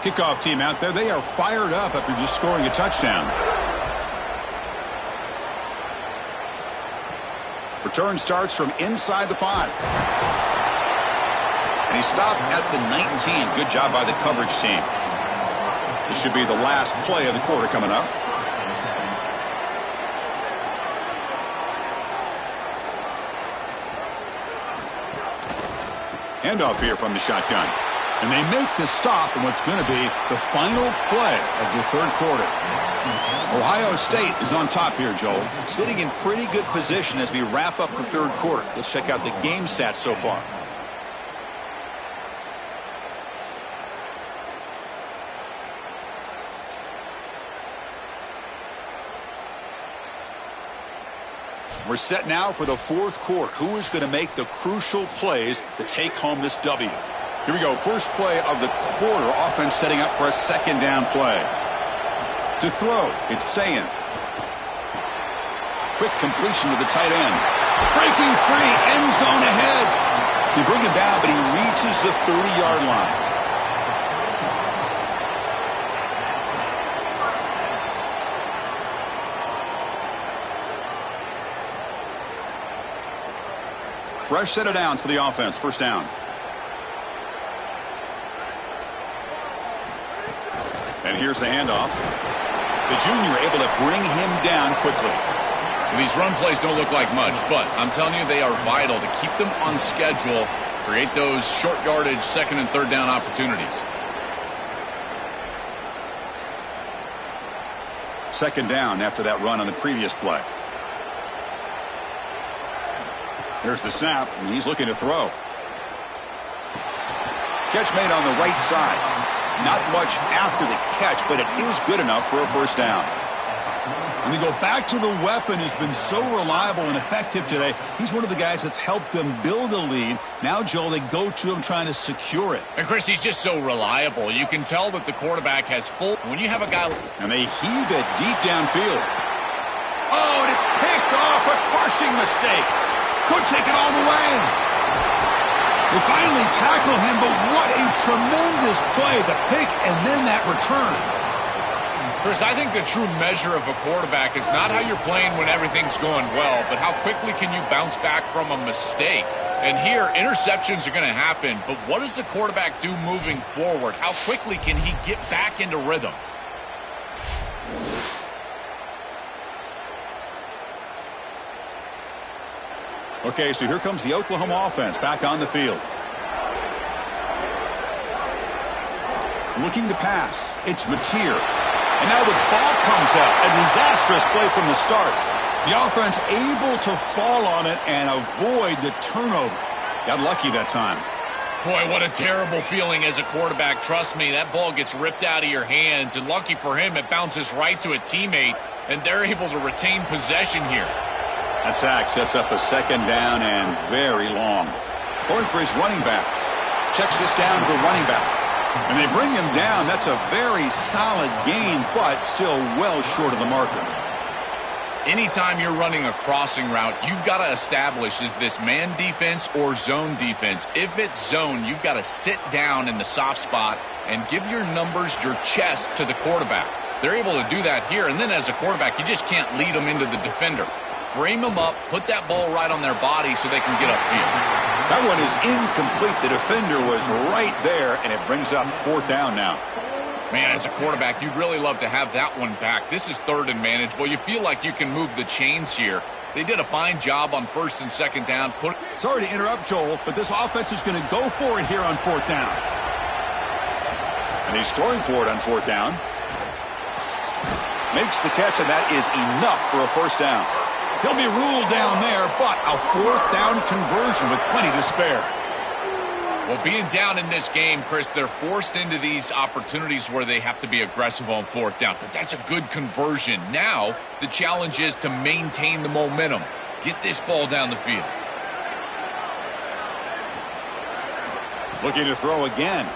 Kickoff team out there. They are fired up after just scoring a touchdown. Return starts from inside the 5. And he stopped at the 19. Good job by the coverage team. This should be the last play of the quarter coming up. Handoff here from the shotgun. And they make the stop in what's going to be the final play of the 3rd quarter. Ohio State is on top here, Joel. Sitting in pretty good position as we wrap up the 3rd quarter. Let's check out the game stats so far. We're set now for the 4th quarter. Who is going to make the crucial plays to take home this W? Here we go. First play of the quarter. Offense setting up for a 2nd down play. To throw, it's Sayin. Quick completion to the tight end. Breaking free, end zone ahead. They bring him down, but he reaches the 30-yard line. Fresh set of downs for the offense. 1st down. And here's the handoff. The junior able to bring him down quickly. These run plays don't look like much, but I'm telling you, they are vital to keep them on schedule, create those short yardage 2nd and 3rd down opportunities. 2nd down after that run on the previous play. There's the snap, and he's looking to throw. Catch made on the right side. Not much after the catch, but it is good enough for a 1st down. And they go back to the weapon who's been so reliable and effective today. He's one of the guys that's helped them build a lead. Now, Joel, they go to him trying to secure it. And, Chris, he's just so reliable. You can tell that the quarterback has full... When you have a guy... And they heave it deep downfield. Oh, and it's picked off. A crushing mistake. Could take it all the way. They finally tackle him, but what a tremendous play. The pick and then that return. Chris, I think the true measure of a quarterback is not how you're playing when everything's going well, but how quickly can you bounce back from a mistake. And here, interceptions are going to happen, but what does the quarterback do moving forward? How quickly can he get back into rhythm? Okay, so here comes the Oklahoma offense back on the field. Looking to pass. It's Mateer. And now the ball comes out. A disastrous play from the start. The offense able to fall on it and avoid the turnover. Got lucky that time. Boy, what a terrible feeling as a quarterback. Trust me, that ball gets ripped out of your hands, and lucky for him, it bounces right to a teammate, and they're able to retain possession here. That sack sets up a second down and very long. Going for his running back. Checks this down to the running back. And they bring him down. That's a very solid gain, but still well short of the marker. Anytime you're running a crossing route, you've got to establish, is this man defense or zone defense? If it's zone, you've got to sit down in the soft spot and give your numbers, your chest to the quarterback. They're able to do that here, and then as a quarterback, you just can't lead them into the defender. Frame them up, put that ball right on their body so they can get upfield. That one is incomplete. The defender was right there, and it brings up fourth down now. Man, as a quarterback, you'd really love to have that one back. This is third and manageable. You feel like you can move the chains here. They did a fine job on first and second down. Sorry to interrupt, Joel, but this offense is going to go for it here on fourth down. And he's throwing for it on fourth down. Makes the catch, and that is enough for a first down. He'll be ruled down there, but a fourth down conversion with plenty to spare. Well, being down in this game, Chris, they're forced into these opportunities where they have to be aggressive on fourth down. But that's a good conversion. Now, the challenge is to maintain the momentum. Get this ball down the field. Looking to throw again.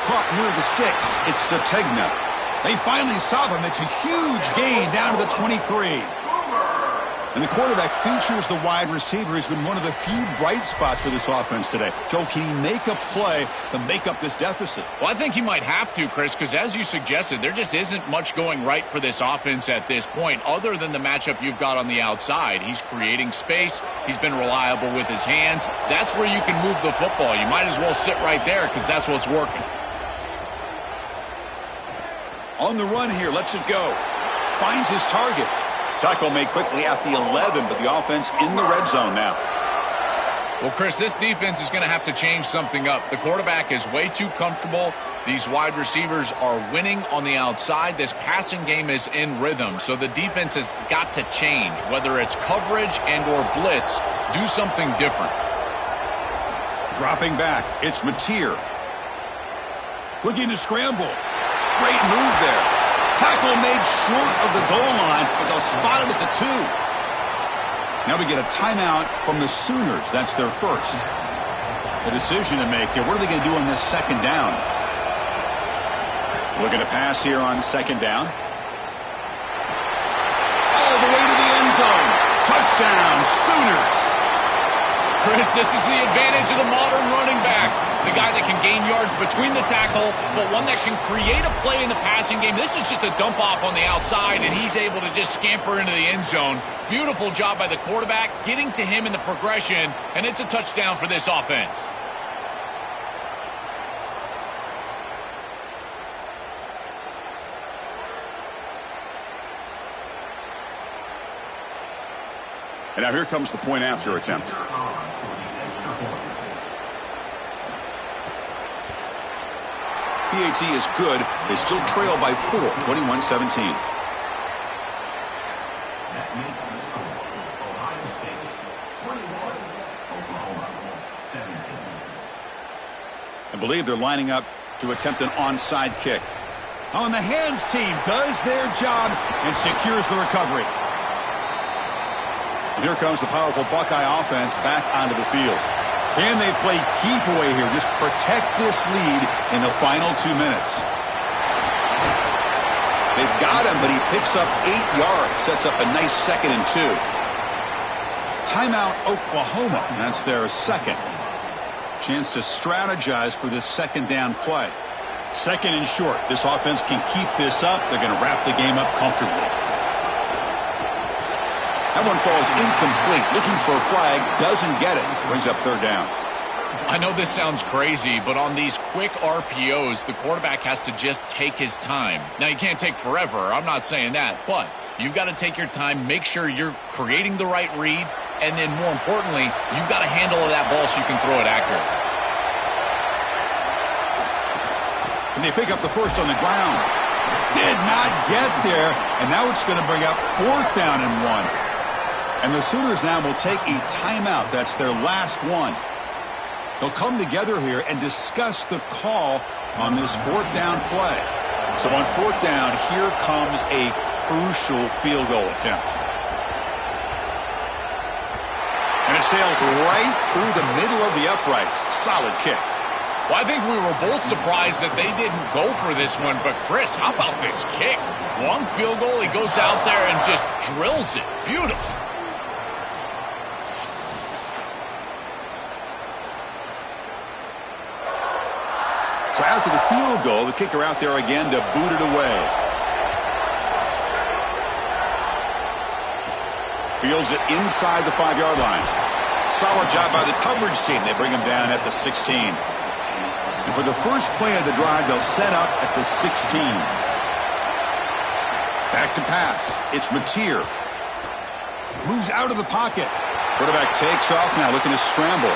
Caught near the sticks. It's Sategna. They finally stop him. It's a huge gain down to the 23. And the quarterback features the wide receiver who's been one of the few bright spots for this offense today. Joe, can he make a play to make up this deficit? Well, I think he might have to, Chris, because as you suggested, there just isn't much going right for this offense at this point other than the matchup you've got on the outside. He's creating space. He's been reliable with his hands. That's where you can move the football. You might as well sit right there because that's what's working. On the run here, lets it go. Finds his target. Tackle made quickly at the 11, but the offense in the red zone now. Well, Chris, this defense is going to have to change something up. The quarterback is way too comfortable. These wide receivers are winning on the outside. This passing game is in rhythm, so the defense has got to change. Whether it's coverage and or blitz, do something different. Dropping back, it's Mateer. Looking to scramble. Great move there. Tackle made short of the goal line, but they'll spot it at the 2. Now we get a timeout from the Sooners. That's their first. A decision to make here. What are they going to do on this second down? Looking to pass here on second down. All the way to the end zone. Touchdown, Sooners. Chris, this is the advantage of the modern running back. The guy that can gain yards between the tackle, but one that can create a play in the passing game. This is just a dump off on the outside, and he's able to just scamper into the end zone. Beautiful job by the quarterback, getting to him in the progression, and it's a touchdown for this offense. And now here comes the point after attempt. PAT is good. They still trail by 4, 21-17. I believe they're lining up to attempt an onside kick. On the hands team does their job and secures the recovery. And here comes the powerful Buckeye offense back onto the field. Can they play keep away here? Just protect this lead in the final 2 minutes. They've got him, but he picks up 8 yards. Sets up a nice 2nd and 2. Timeout, Oklahoma. That's their second. Chance to strategize for this second down play. 2nd and short. This offense can keep this up. They're going to wrap the game up comfortably. That one falls incomplete. Looking for a flag. Doesn't get it. Brings up 3rd down. I know this sounds crazy, but on these quick RPOs, the quarterback has to just take his time. Now, you can't take forever. I'm not saying that. But you've got to take your time, make sure you're creating the right read, and then more importantly, you've got a handle of that ball so you can throw it accurate. Can they pick up the first on the ground? Did not get there, and now it's going to bring up 4th down and 1. And the Sooners now will take a timeout. That's their last one. They'll come together here and discuss the call on this 4th down play. So on 4th down, here comes a crucial field goal attempt. And it sails right through the middle of the uprights. Solid kick. Well, I think we were both surprised that they didn't go for this one. But, Chris, how about this kick? Long field goal, he goes out there and just drills it. Beautiful. So after the field goal, the kicker out there again to boot it away. Fields it inside the 5-yard line. Solid job by the coverage team. They bring him down at the 16. And for the first play of the drive, they'll set up at the 16. Back to pass. It's Mateer. Moves out of the pocket. Quarterback takes off now, looking to scramble.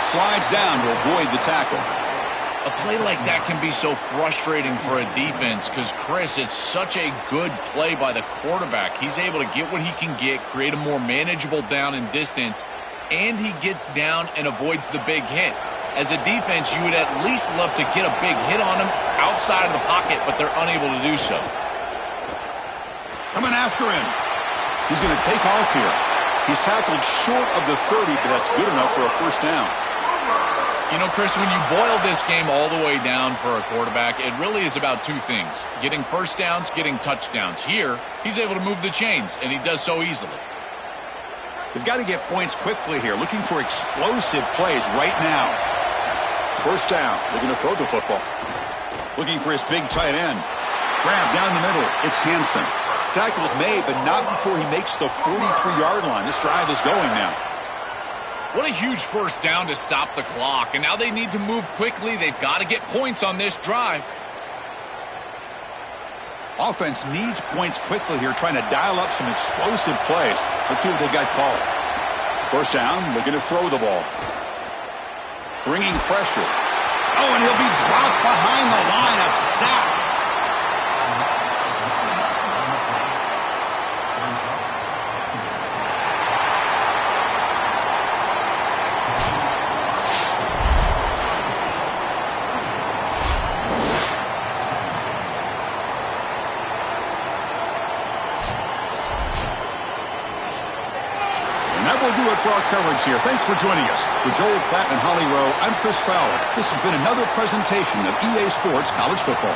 Slides down to avoid the tackle. A play like that can be so frustrating for a defense because, Chris, it's such a good play by the quarterback. He's able to get what he can get, create a more manageable down and distance, and he gets down and avoids the big hit. As a defense, you would at least love to get a big hit on him outside of the pocket, but they're unable to do so. Coming after him. He's going to take off here. He's tackled short of the 30, but that's good enough for a first down. You know, Chris, when you boil this game all the way down for a quarterback, it really is about 2 things. Getting first downs, getting touchdowns. Here, he's able to move the chains, and he does so easily. They've got to get points quickly here, looking for explosive plays right now. First down, looking to throw the football. Looking for his big tight end. Grab down the middle, it's Hansen. Tackle's made, but not before he makes the 43-yard line. This drive is going now. What a huge first down to stop the clock. And now they need to move quickly. They've got to get points on this drive. Offense needs points quickly here, trying to dial up some explosive plays. Let's see what they've got called. First down, looking to throw the ball. Bringing pressure. Oh, and he'll be dropped behind the line. A sack. That will do it for our coverage here. Thanks for joining us. For Joel Klatt and Holly Rowe, I'm Chris Fowler. This has been another presentation of EA Sports College Football.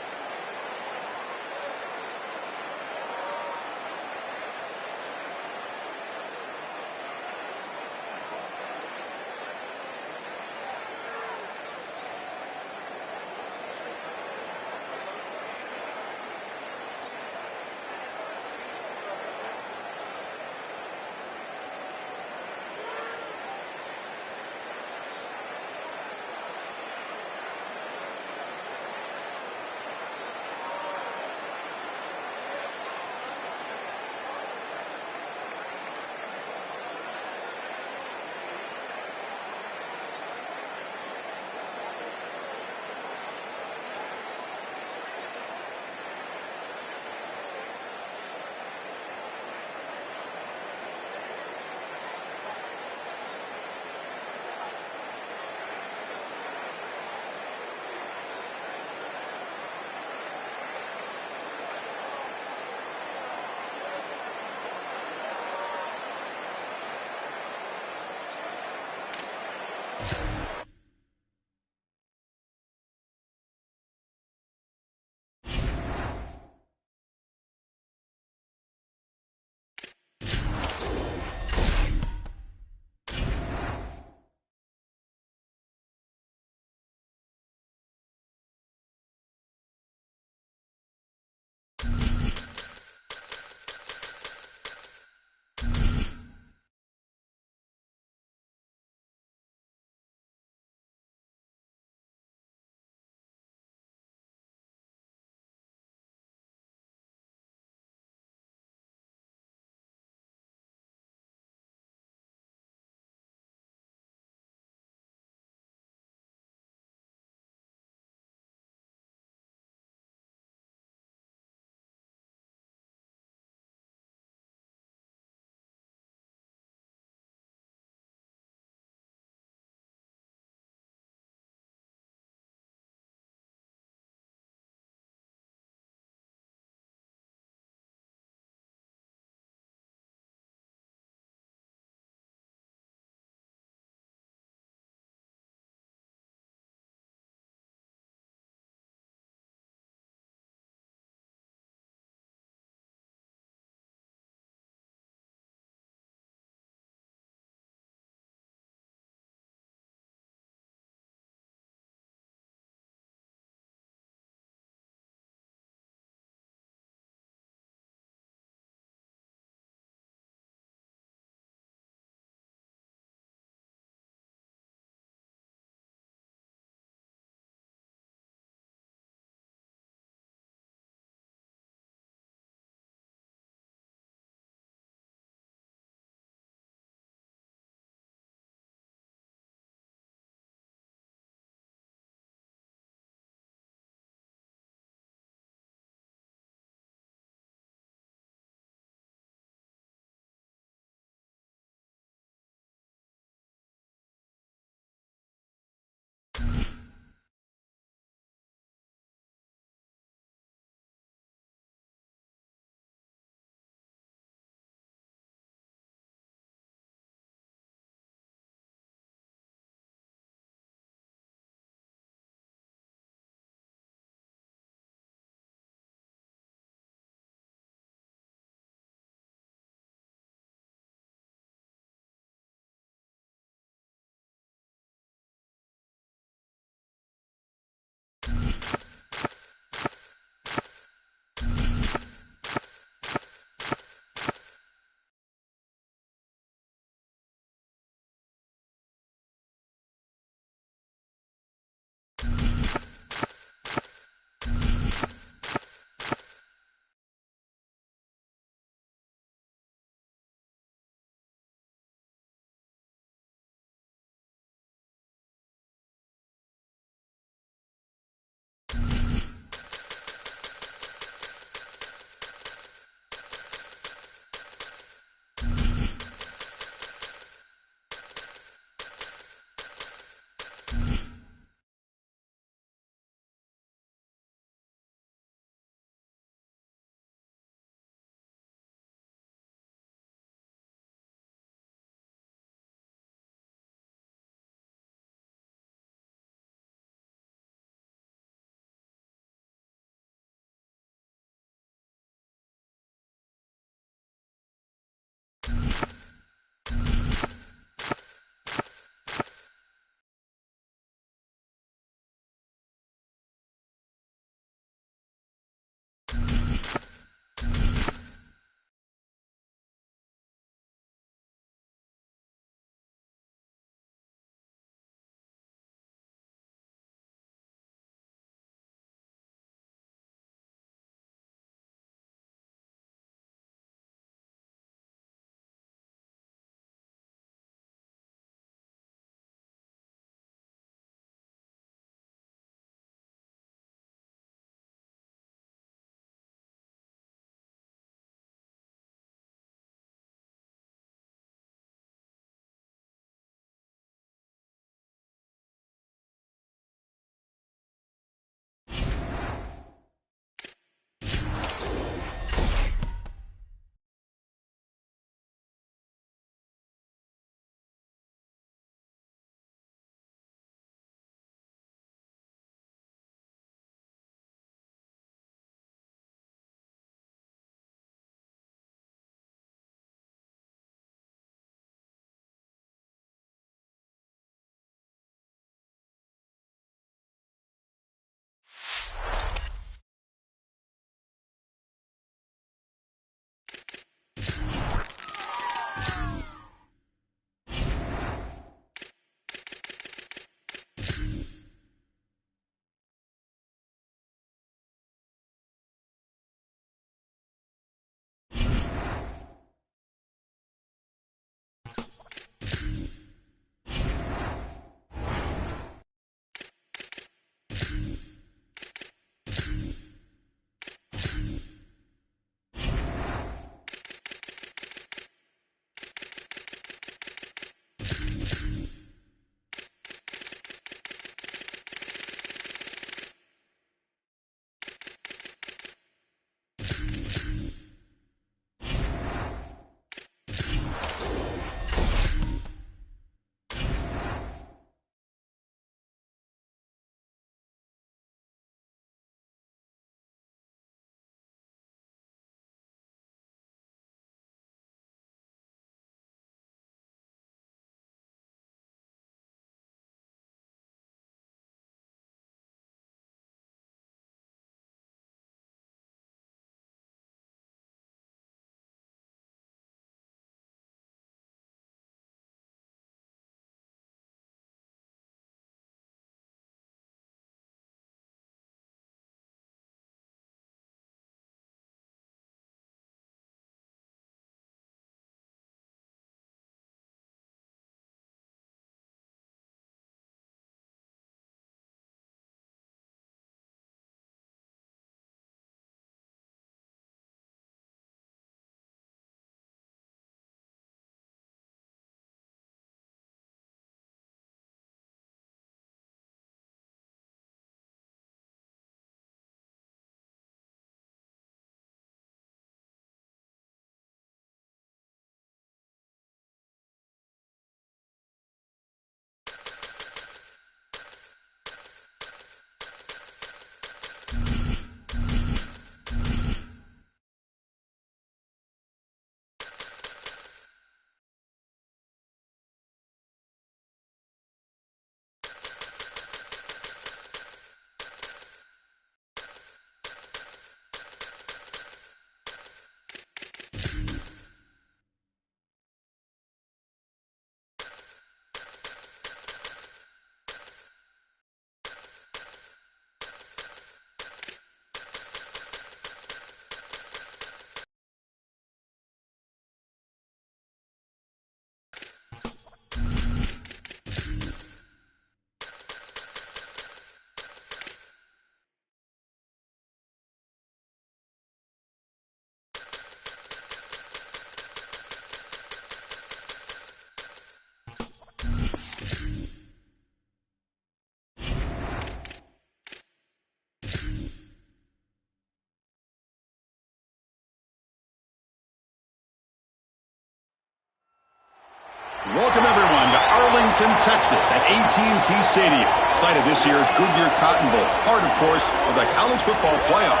Welcome, everyone, to Arlington, Texas at AT&T Stadium, site of this year's Goodyear Cotton Bowl, part, of course, of the college football playoff.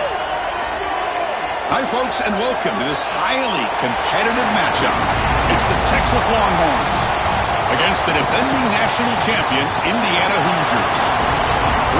Hi, folks, and welcome to this highly competitive matchup. It's the Texas Longhorns against the defending national champion, Indiana Hoosiers.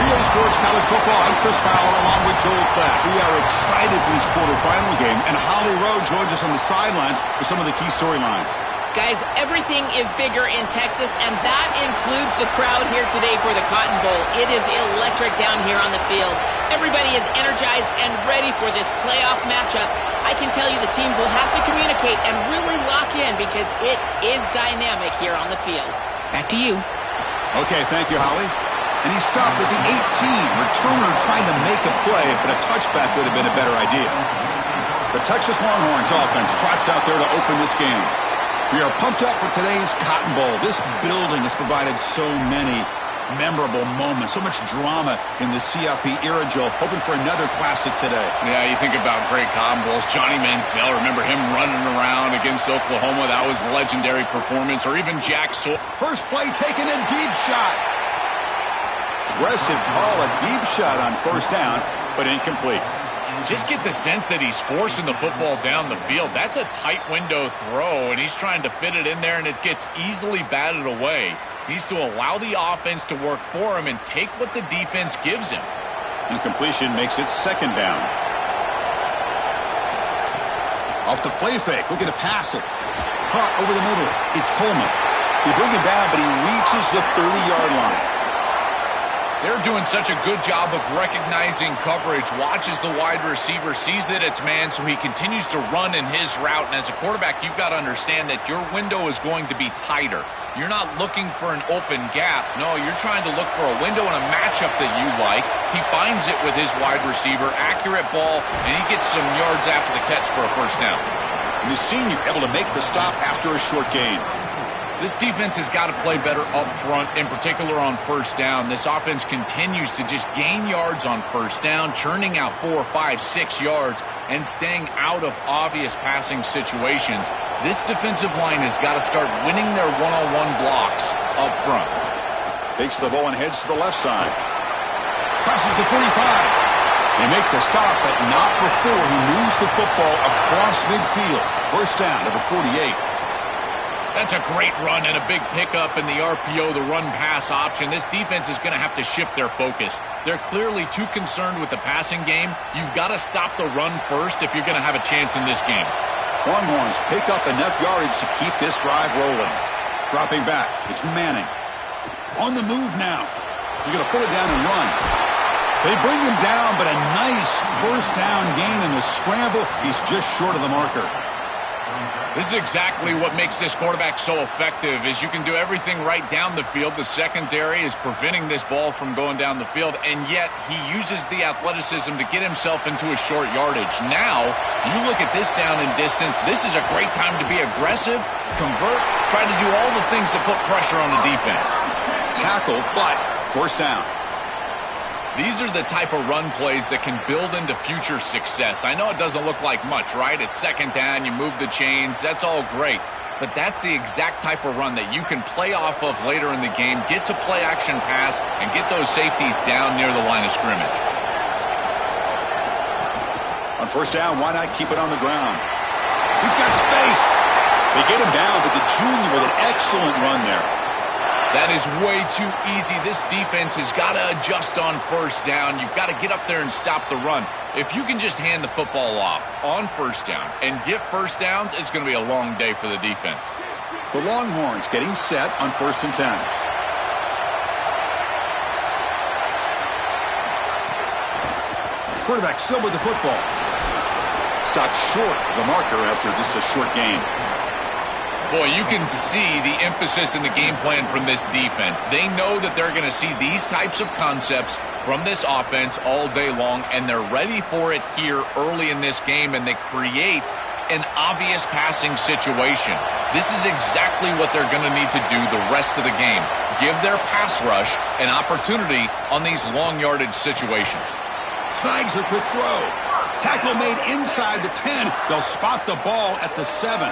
Relay Sports College Football, I'm Chris Fowler along with Joel Klatt. We are excited for this quarterfinal game, and Holly Rowe joins us on the sidelines with some of the key storylines. Guys, everything is bigger in Texas, and that includes the crowd here today for the Cotton Bowl. It is electric down here on the field. Everybody is energized and ready for this playoff matchup. I can tell you the teams will have to communicate and really lock in because it is dynamic here on the field. Back to you. Okay, thank you, Holly. And he stopped with the 18. Returner trying to make a play, but a touchback would have been a better idea. The Texas Longhorns offense trots out there to open this game. We are pumped up for today's Cotton Bowl. This building has provided so many memorable moments, so much drama in the CFP era, Joel. Hoping for another classic today. Yeah, you think about great Cotton Bowls. Johnny Manziel, remember him running around against Oklahoma? That was a legendary performance. Or even Jack Sawyer. First play taken, a deep shot. Aggressive call, a deep shot on first down, but incomplete. Just get the sense that he's forcing the football down the field. That's a tight window throw, and he's trying to fit it in there, and it gets easily batted away. He needs to allow the offense to work for him and take what the defense gives him. Incompletion makes it second down. Off the play fake, look at a pass it. Caught over the middle. It's Coleman. They bring him down, but he reaches the 30-yard line. They're doing such a good job of recognizing coverage. Watches the wide receiver, sees that it's man, so he continues to run in his route. And as a quarterback, you've got to understand that your window is going to be tighter. You're not looking for an open gap. No, you're trying to look for a window and a matchup that you like. He finds it with his wide receiver, accurate ball, and he gets some yards after the catch for a first down. And the senior able to make the stop after a short gain. This defense has got to play better up front, in particular on first down. This offense continues to just gain yards on first down, churning out 4, 5, 6 yards, and staying out of obvious passing situations. This defensive line has got to start winning their one-on-one blocks up front. Takes the ball and heads to the left side. Crosses the 45. They make the stop, but not before he moves the football across midfield. First down to the 48. That's a great run and a big pickup in the RPO, the run-pass option. This defense is going to have to shift their focus. They're clearly too concerned with the passing game. You've got to stop the run first if you're going to have a chance in this game. Longhorns pick up enough yardage to keep this drive rolling. Dropping back, it's Manning. On the move now. He's going to pull it down and run. They bring him down, but a nice first down gain in the scramble. He's just short of the marker. This is exactly what makes this quarterback so effective, is you can do everything right down the field. The secondary is preventing this ball from going down the field, and yet he uses the athleticism to get himself into a short yardage. Now, you look at this down and distance, this is a great time to be aggressive, convert, try to do all the things that put pressure on the defense. Tackle, but first down. These are the type of run plays that can build into future success. I know it doesn't look like much, right? It's second down, you move the chains, that's all great. But that's the exact type of run that you can play off of later in the game, get to play action pass, and get those safeties down near the line of scrimmage. On first down, why not keep it on the ground? He's got space. They get him down, but the junior with an excellent run there. That is way too easy. This defense has got to adjust on first down. You've got to get up there and stop the run. If you can just hand the football off on first down and get first downs, it's going to be a long day for the defense. The Longhorns getting set on 1st and 10. Quarterback still with the football. Stopped short of the marker after just a short gain. Boy, you can see the emphasis in the game plan from this defense. They know that they're going to see these types of concepts from this offense all day long, and they're ready for it here early in this game, and they create an obvious passing situation. This is exactly what they're going to need to do the rest of the game. Give their pass rush an opportunity on these long yardage situations. Snags the quick throw. Tackle made inside the 10. They'll spot the ball at the 7.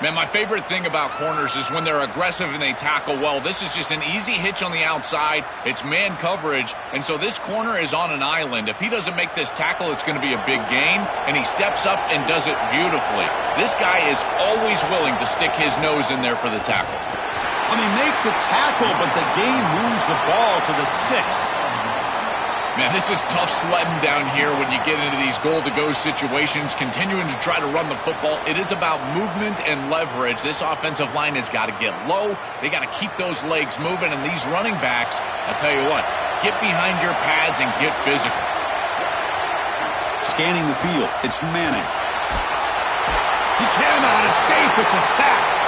Man, my favorite thing about corners is when they're aggressive and they tackle well. This is just an easy hitch on the outside. It's man coverage, and so this corner is on an island. If he doesn't make this tackle, it's going to be a big gain, and he steps up and does it beautifully. This guy is always willing to stick his nose in there for the tackle. When they make the tackle, but the game moves the ball to the 6. Man, this is tough sledding down here when you get into these goal-to-go situations, continuing to try to run the football. It is about movement and leverage. This offensive line has got to get low. They got to keep those legs moving, and these running backs, I'll tell you what, get behind your pads and get physical. Scanning the field, it's Manning. He cannot escape. It's a sack.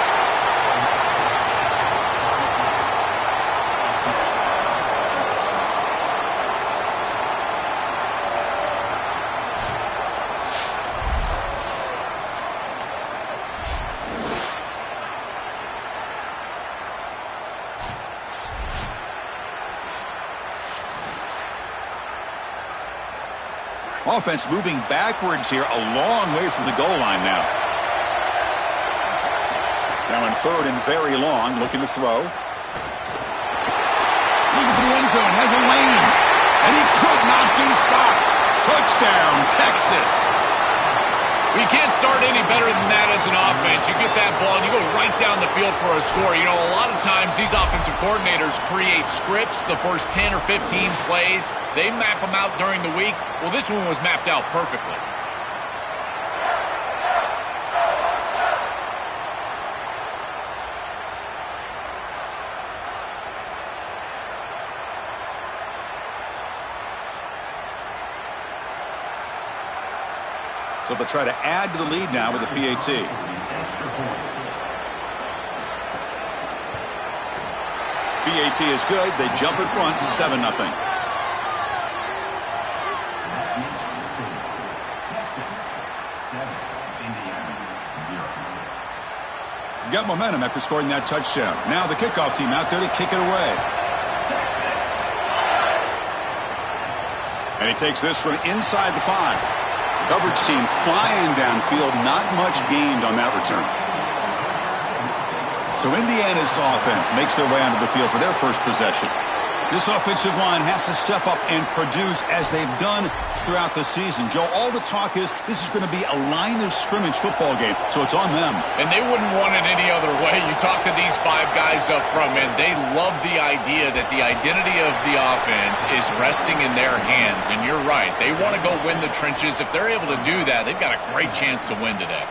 Offense moving backwards here, a long way from the goal line now. Now in third and very long, looking to throw. Looking for the end zone, has a lane. And he could not be stopped. Touchdown, Texas. You can't start any better than that as an offense. You get that ball and you go right down the field for a score. You know, a lot of times these offensive coordinators create scripts, the first 10 or 15 plays. They map them out during the week. Well, this one was mapped out perfectly. So they'll try to add to the lead now with a PAT. PAT is good. They jump in front, 7-0. Got momentum after scoring that touchdown. Now the kickoff team out there to kick it away. And he takes this from inside the 5. Coverage team flying downfield, not much gained on that return. So Indiana's offense makes their way onto the field for their first possession. This offensive line has to step up and produce as they've done throughout the season. Joe, all the talk is this is going to be a line of scrimmage football game, so it's on them. And they wouldn't want it any other way. You talk to these 5 guys up front, man, they love the idea that the identity of the offense is resting in their hands. And you're right, they want to go win the trenches. If they're able to do that, they've got a great chance to win today.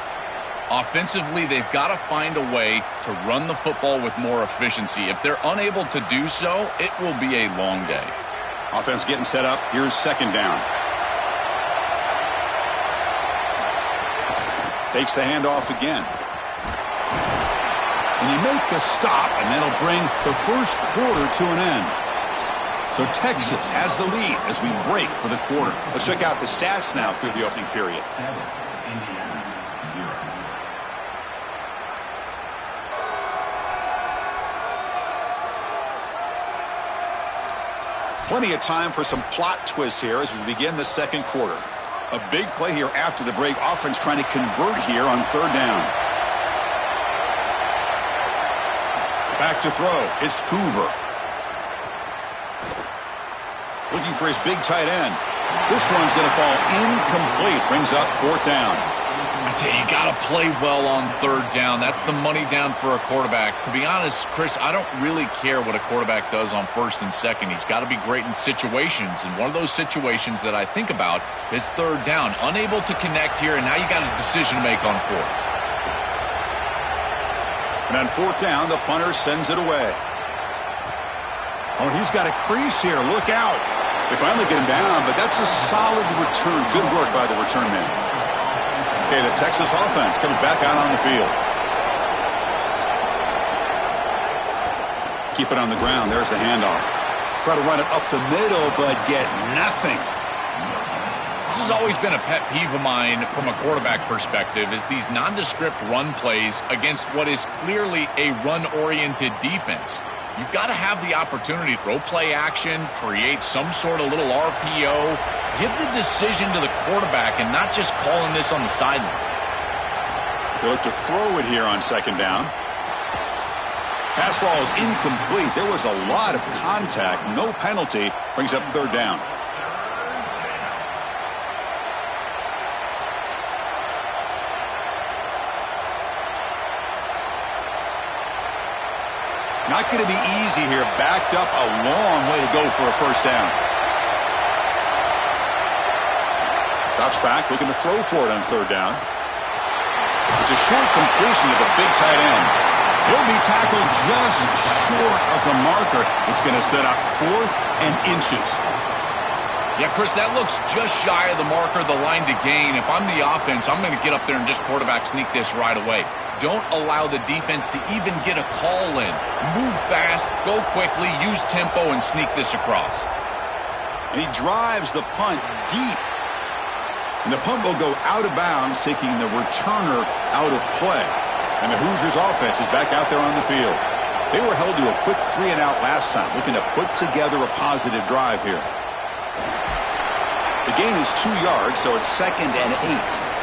Offensively, they've got to find a way to run the football with more efficiency. If they're unable to do so, it will be a long day. Offense getting set up. Here's second down. Takes the handoff again. And you make the stop, and that'll bring the first quarter to an end. So Texas has the lead as we break for the quarter. Let's check out the stats now through the opening period. Plenty of time for some plot twists here as we begin the second quarter. A big play here after the break. Offense trying to convert here on third down. Back to throw. It's Hoover. Looking for his big tight end. This one's going to fall incomplete. Brings up fourth down. I tell you, you got to play well on third down. That's the money down for a quarterback. To be honest, Chris, I don't really care what a quarterback does on first and second. He's got to be great in situations. And one of those situations that I think about is third down. Unable to connect here, and now you got a decision to make on fourth. And on fourth down, the punter sends it away. Oh, he's got a crease here. Look out. They finally get him down, but that's a solid return. Good work by the return man. Okay, the Texas offense comes back out on the field. Keep it on the ground. There's the handoff. Try to run it up the middle, but get nothing. This has always been a pet peeve of mine from a quarterback perspective, is these nondescript run plays against what is clearly a run-oriented defense. You've got to have the opportunity to throw play action, create some sort of little RPO, give the decision to the quarterback and not just calling this on the sideline. They look to throw it here on second down. Pass ball is incomplete. There was a lot of contact. No penalty. Brings up third down. Not going to be easy here. Backed up a long way to go for a first down. Drops back, looking to throw for it on third down. It's a short completion to the big tight end. He'll be tackled just short of the marker. It's going to set up 4th and inches. Yeah, Chris, that looks just shy of the marker, the line to gain. If I'm the offense, I'm going to get up there and just quarterback sneak this right away. Don't allow the defense to even get a call in. Move fast, go quickly, use tempo, and sneak this across. And he drives the punt deep. And the punt will go out of bounds, taking the returner out of play. And the Hoosiers offense is back out there on the field. They were held to a quick 3-and-out last time, looking to put together a positive drive here. The gain is 2 yards, so it's 2nd and 8.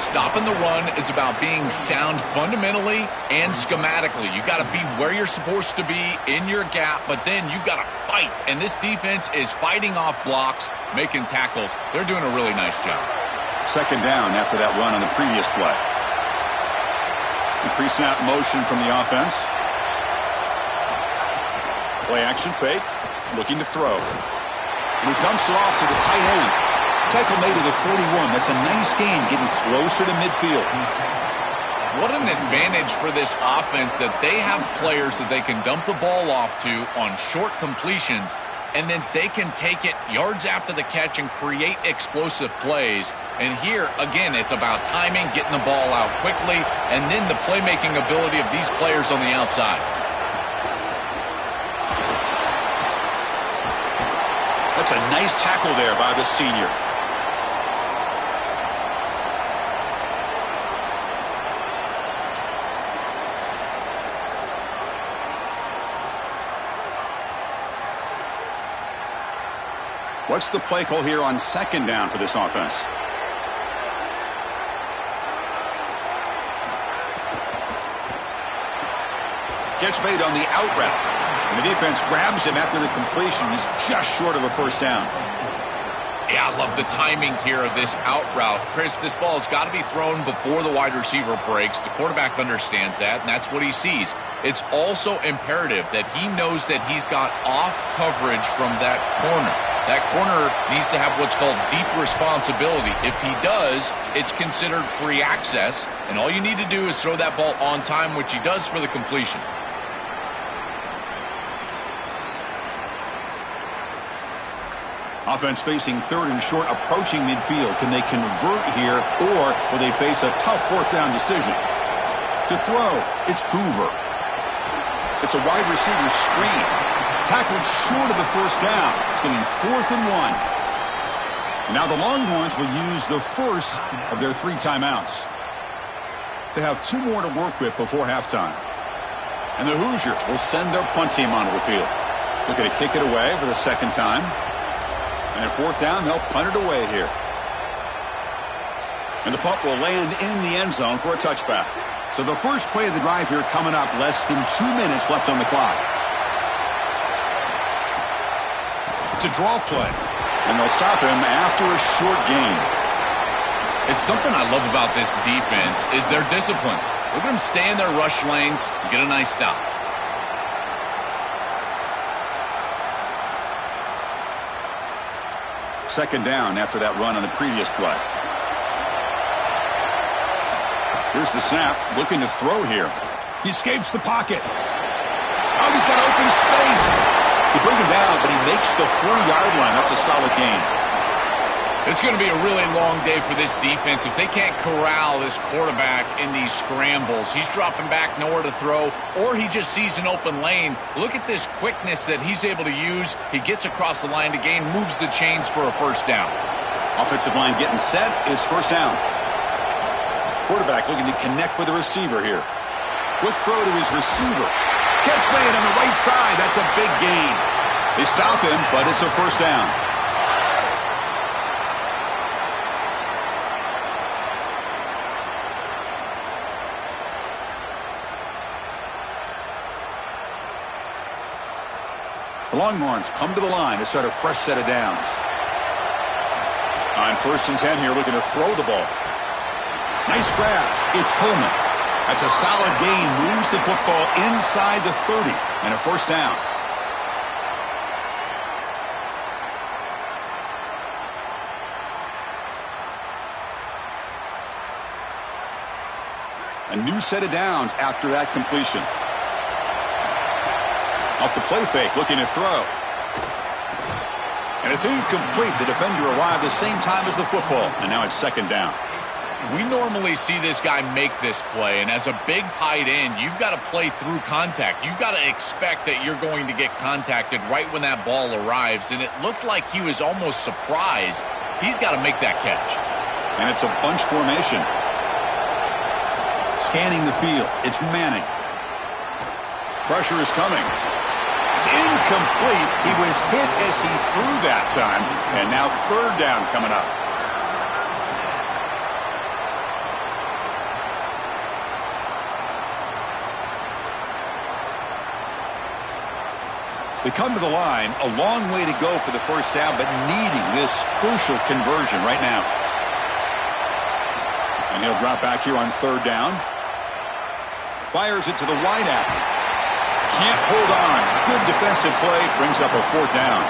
Stopping the run is about being sound fundamentally and schematically. You got to be where you're supposed to be in your gap, but then you got to fight. And this defense is fighting off blocks, making tackles. They're doing a really nice job. Second down after that run on the previous play. Pre-snap motion from the offense. Play action fake. Looking to throw. And he dumps it off to the tight end. Tackle made at the 41. That's a nice gain, getting closer to midfield. What an advantage for this offense that they have players that they can dump the ball off to on short completions, and then they can take it yards after the catch and create explosive plays. And here, again, it's about timing, getting the ball out quickly, and then the playmaking ability of these players on the outside. That's a nice tackle there by the senior. What's the play call here on second down for this offense? Catch made on the out route. And the defense grabs him after the completion. He's just short of a first down. Yeah, I love the timing here of this out route. Chris, this ball has got to be thrown before the wide receiver breaks. The quarterback understands that, and that's what he sees. It's also imperative that he knows that he's got off coverage from that corner. That corner needs to have what's called deep responsibility. If he does, it's considered free access, and all you need to do is throw that ball on time, which he does for the completion. Offense facing third and short, approaching midfield. Can they convert here, or will they face a tough fourth down decision? To throw, it's Hoover. It's a wide receiver screen. Tackled short of the first down. It's getting 4th and 1. Now the Longhorns will use the first of their 3 timeouts. They have 2 more to work with before halftime. And the Hoosiers will send their punt team onto the field. Looking to kick it away for the second time. And at 4th down, they'll punt it away here. And the punt will land in the end zone for a touchback. So the first play of the drive here coming up, less than 2 minutes left on the clock. It's a draw play. And they'll stop him after a short gain. It's something I love about this defense is their discipline. Look at them stay in their rush lanes, get a nice stop. Second down after that run on the previous play. Here's the snap, looking to throw here. He escapes the pocket. Oh, he's got open space. They bring him down, but he makes the 4-yard line. That's a solid gain. It's going to be a really long day for this defense. If they can't corral this quarterback in these scrambles, he's dropping back, nowhere to throw, or he just sees an open lane. Look at this quickness that he's able to use. He gets across the line to gain, moves the chains for a first down. Offensive line getting set. It's first down. Quarterback looking to connect with the receiver here. Quick throw to his receiver. Catch made on the right side. That's a big gain. They stop him, but it's a first down. Longhorns come to the line to start a fresh set of downs. On 1st and 10 here, looking to throw the ball. Nice grab. It's Coleman. That's a solid gain. Moves the football inside the 30 and a first down. A new set of downs after that completion. Off the play fake, looking to throw. And it's incomplete. The defender arrived the same time as the football, and now it's 2nd down. We normally see this guy make this play, and as a big tight end, you've got to play through contact. You've got to expect that you're going to get contacted right when that ball arrives, and it looked like he was almost surprised. He's got to make that catch. And it's a bunch formation. Scanning the field, it's Manning. Pressure is coming. It's incomplete. He was hit as he threw that time, and now 3rd down coming up. They come to the line, a long way to go for the first down, but needing this crucial conversion right now. And he'll drop back here on 3rd down. Fires it to the wideout. Can't hold on. Good defensive play. Brings up a 4th down.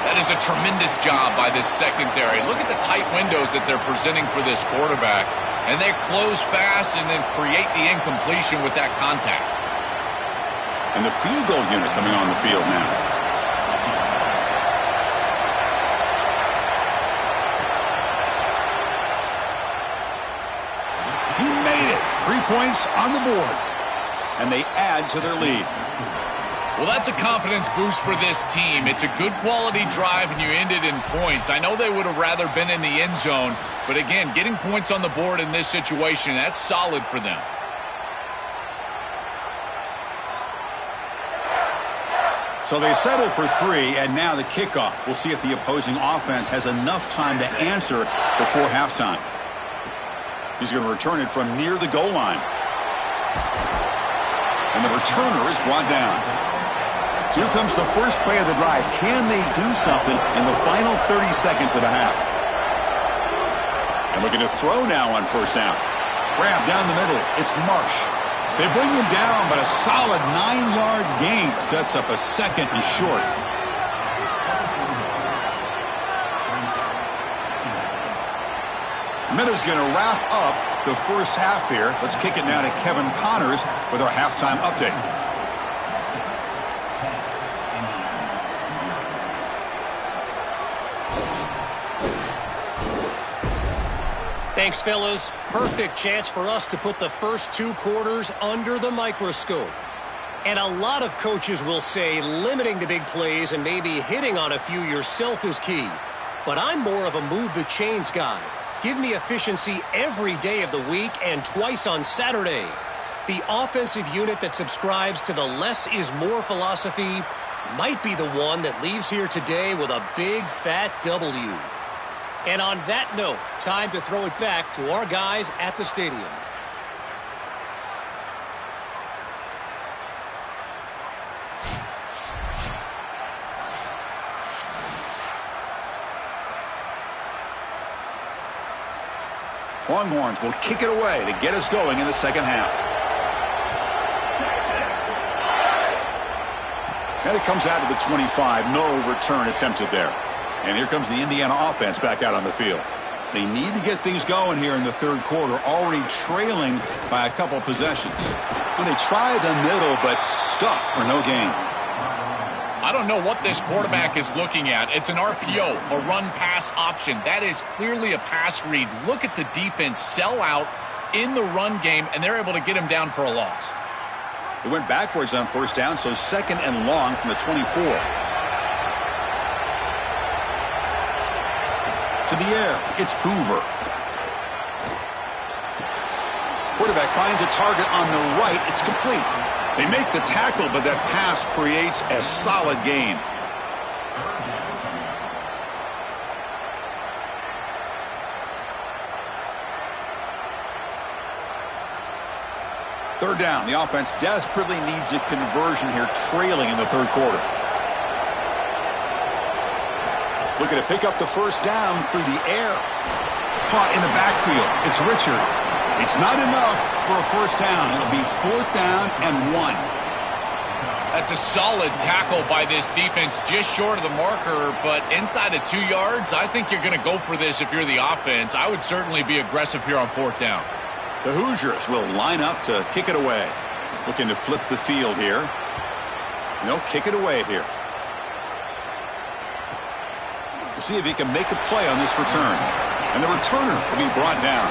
That is a tremendous job by this secondary. Look at the tight windows that they're presenting for this quarterback. And they close fast and then create the incompletion with that contact. And the field goal unit coming on the field now. He made it. 3 points on the board. And they add to their lead. Well, that's a confidence boost for this team. It's a good quality drive, and you ended in points. I know they would have rather been in the end zone, but again, getting points on the board in this situation, that's solid for them. So they settle for 3, and now the kickoff. We'll see if the opposing offense has enough time to answer before halftime. He's going to return it from near the goal line. And the returner is brought down. So here comes the first play of the drive. Can they do something in the final 30 seconds of the half? And looking to throw now on 1st down. Grab down the middle. It's Marsh. They bring him down, but a solid 9-yard gain sets up a 2nd and short. Miller's going to wrap up the first half here. Let's kick it now to Kevin Connors with our halftime update. Thanks, fellas. Perfect chance for us to put the first 2 quarters under the microscope. And a lot of coaches will say limiting the big plays and maybe hitting on a few yourself is key. But I'm more of a move the chains guy. Give me efficiency every day of the week and twice on Saturday. The offensive unit that subscribes to the less is more philosophy might be the one that leaves here today with a big fat W. And on that note, time to throw it back to our guys at the stadium. Longhorns will kick it away to get us going in the second half. And it comes out to the 25. No return attempted there. And here comes the Indiana offense back out on the field. They need to get things going here in the 3rd quarter, already trailing by a couple possessions. And they try the middle, but stuffed for no gain. I don't know what this quarterback is looking at. It's an RPO, a run-pass option. That is clearly a pass read. Look at the defense sell out in the run game, and they're able to get him down for a loss. It went backwards on 1st down, so 2nd and long from the 24. To the air, it's Hoover. Quarterback finds a target on the right. It's complete. They make the tackle, but that pass creates a solid gain. Third down. The offense desperately needs a conversion here, trailing in the 3rd quarter. Looking to pick up the first down through the air. Caught in the backfield. It's Richard. It's not enough for a first down. It'll be 4th down and 1. That's a solid tackle by this defense, just short of the marker, but inside of 2 yards, I think you're going to go for this if you're the offense. I would certainly be aggressive here on 4th down. The Hoosiers will line up to kick it away. Looking to flip the field here. No, kick it away here. We'll see if he can make a play on this return. And the returner will be brought down.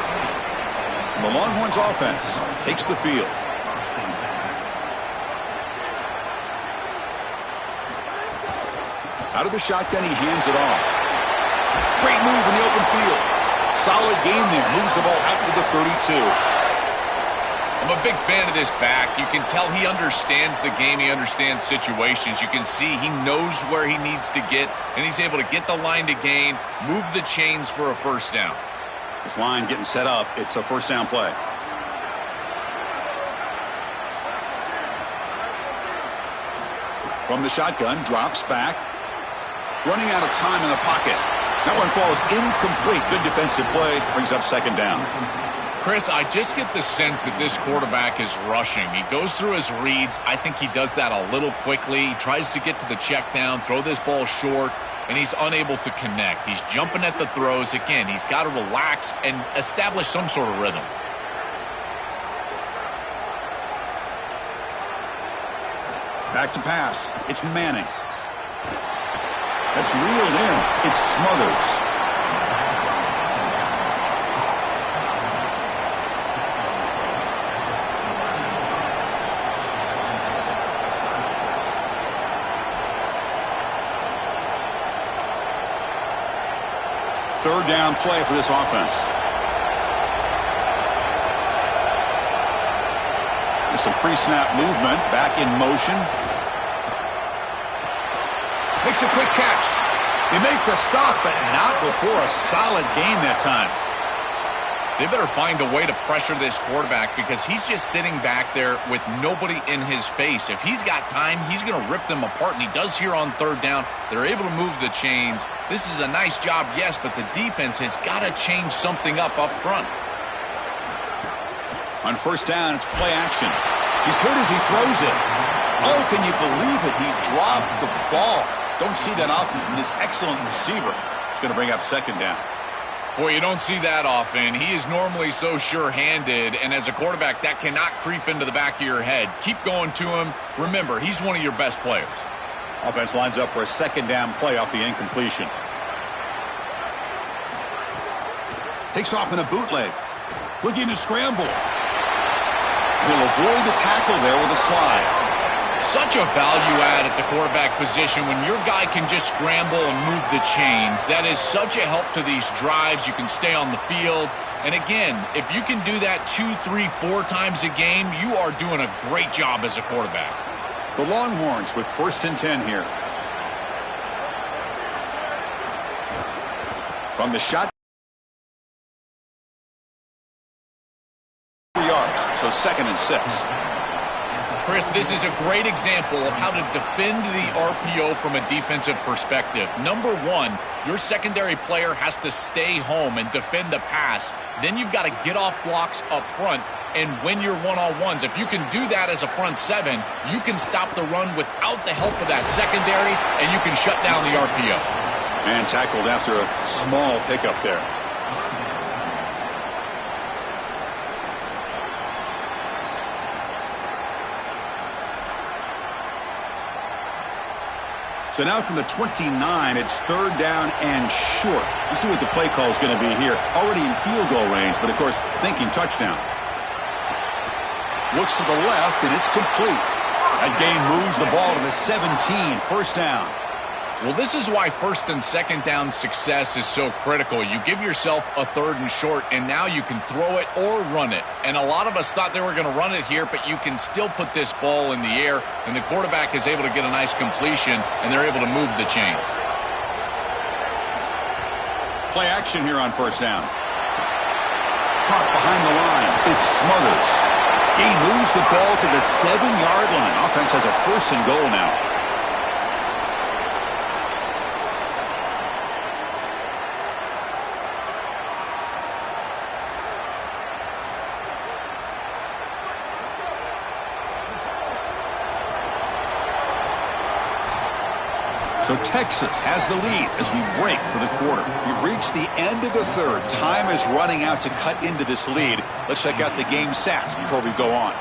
And the Longhorns offense takes the field. Out of the shotgun, he hands it off. Great move in the open field. Solid gain there. Moves the ball out to the 32. I'm a big fan of this back. You can tell he understands the game. He understands situations. You can see he knows where he needs to get, and he's able to get the line to gain, move the chains for a first down. This line getting set up. It's a first down play. From the shotgun, drops back. Running out of time in the pocket. That one falls incomplete. Good defensive play. Brings up 2nd down. Chris, I just get the sense that this quarterback is rushing. He goes through his reads. I think he does that a little quickly. He tries to get to the check down, throw this ball short, and he's unable to connect. He's jumping at the throws. Again, he's got to relax and establish some sort of rhythm. Back to pass. It's Manning. That's reeled in. It's Smothers. Third down play for this offense. There's some pre-snap movement. Back in motion. Makes a quick catch. They make the stop, but not before a solid gain that time. They better find a way to pressure this quarterback because he's just sitting back there with nobody in his face. If he's got time, he's going to rip them apart, and he does here on 3rd down. They're able to move the chains. This is a nice job, yes, but the defense has got to change something up front. On first down, it's play action. He's hit as he throws it. Oh, can you believe it? He dropped the ball. Don't see that often from this excellent receiver. It's going to bring up 2nd down. Boy, you don't see that often. He is normally so sure-handed, and as a quarterback, that cannot creep into the back of your head. Keep going to him. Remember, he's one of your best players. Offense lines up for a 2nd down play off the incompletion. Takes off in a bootleg. Looking to scramble. He'll avoid the tackle there with a slide. Such a value add at the quarterback position when your guy can just scramble and move the chains. That is such a help to these drives. You can stay on the field. And again, if you can do that 2, 3, 4 times a game, you are doing a great job as a quarterback. The Longhorns with 1st and 10 here. From the shot. 3 yards, so 2nd and 6. Chris, this is a great example of how to defend the RPO from a defensive perspective. Number one, your secondary player has to stay home and defend the pass. Then you've got to get off blocks up front and win your one-on-ones. If you can do that as a front 7, you can stop the run without the help of that secondary, and you can shut down the RPO. And tackled after a small pickup there. So now from the 29, it's 3rd down and short. You see what the play call is going to be here. Already in field goal range, but of course, thinking touchdown. Looks to the left, and it's complete. That gain moves the ball to the 17, 1st down. Well, this is why 1st and 2nd down success is so critical. You give yourself a 3rd and short, and now you can throw it or run it. And a lot of us thought they were going to run it here, but you can still put this ball in the air, and the quarterback is able to get a nice completion, and they're able to move the chains. Play action here on 1st down. Caught behind the line. It's Smothers. He moves the ball to the 7-yard line. Offense has a 1st and goal now. So Texas has the lead as we break for the quarter. We've reached the end of the third. Time is running out to cut into this lead. Let's check out the game stats before we go on.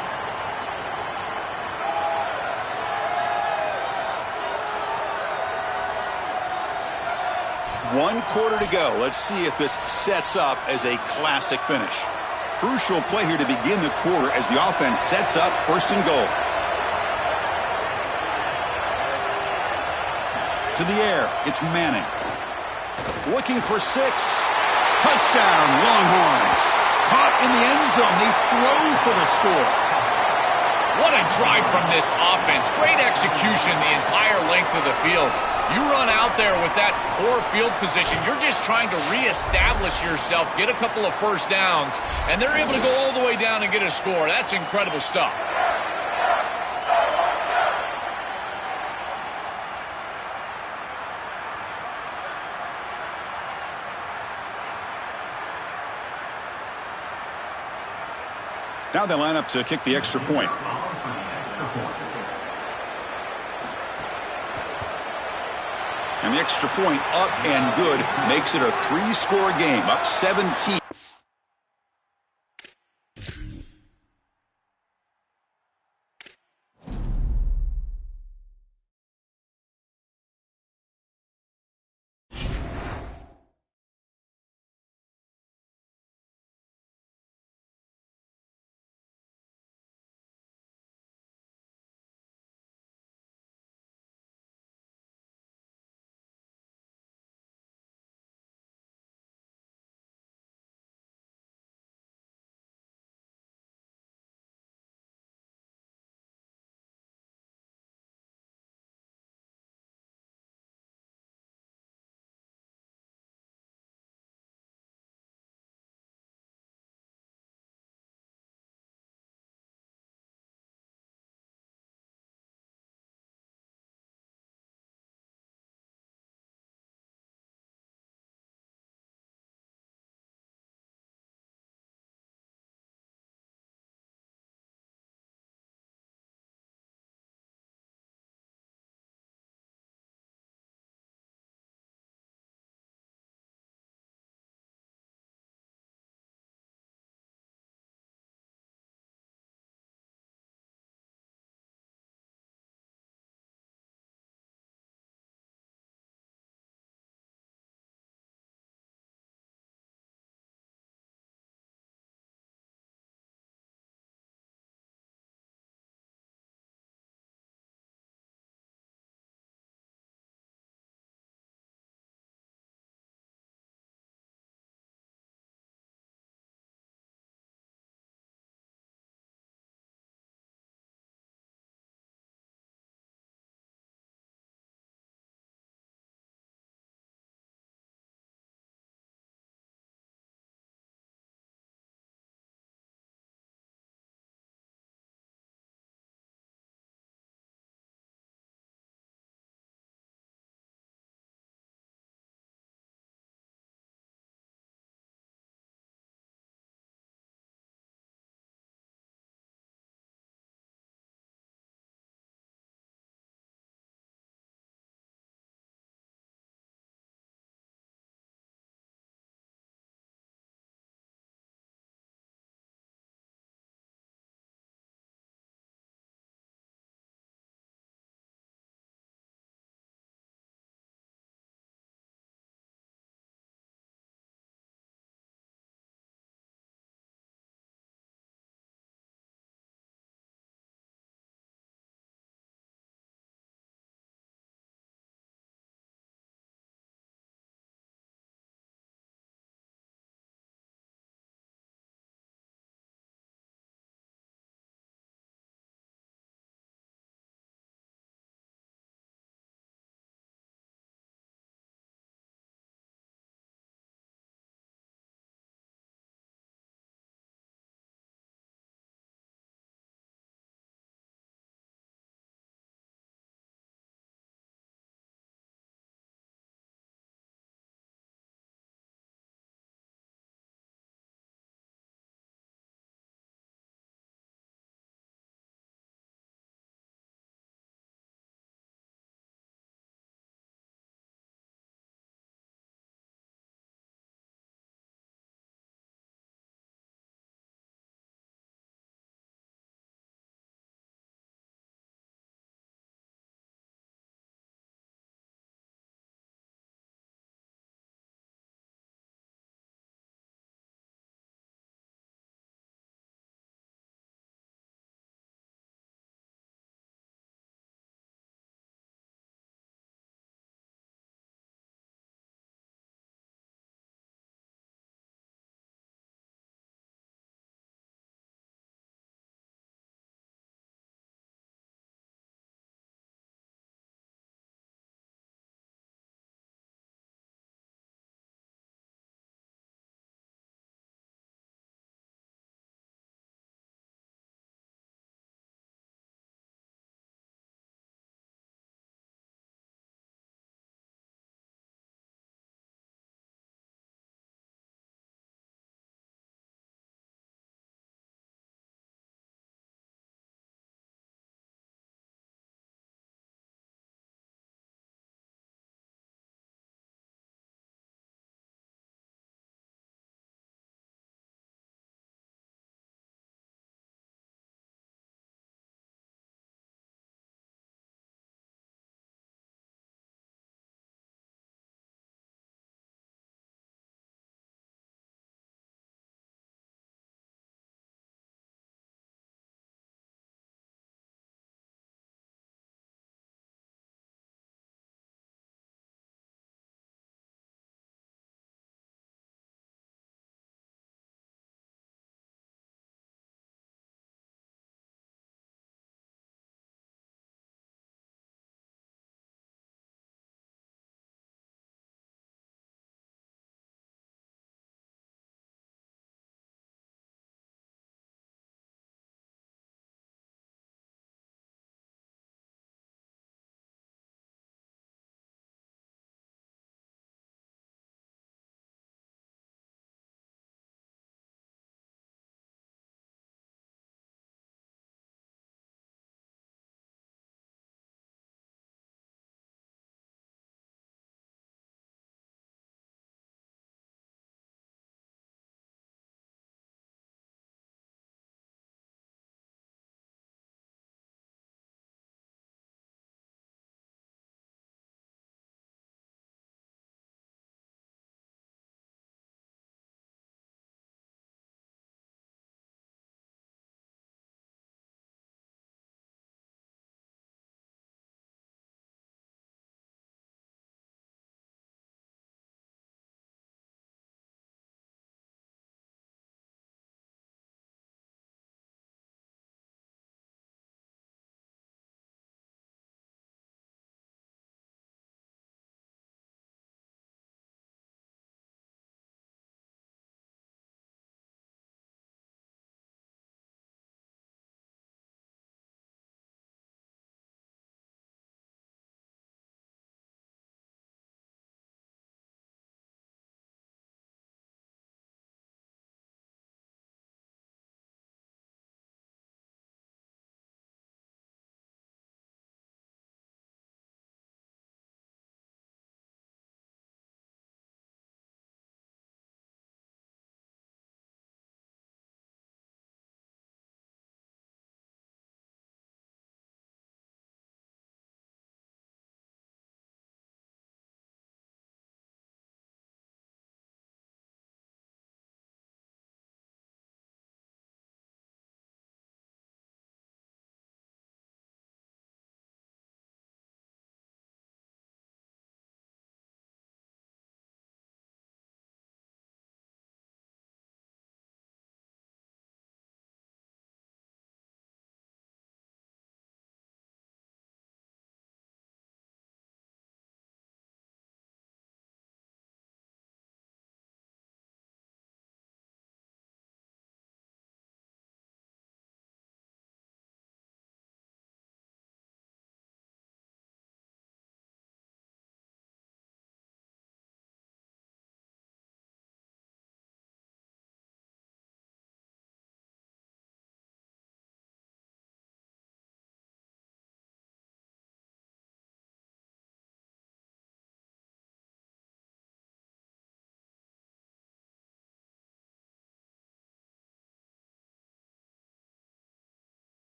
One quarter to go. Let's see if this sets up as a classic finish. Crucial play here to begin the quarter as the offense sets up first and goal. To the air, it's Manning. Looking for 6. Touchdown, Longhorns. Caught in the end zone. They throw for the score. What a drive from this offense. Great execution the entire length of the field. You run out there with that poor field position. You're just trying to reestablish yourself, get a couple of first downs, and they're able to go all the way down and get a score. That's incredible stuff. Now they line up to kick the extra point. And the extra point up and good makes it a 3-score game, up 17.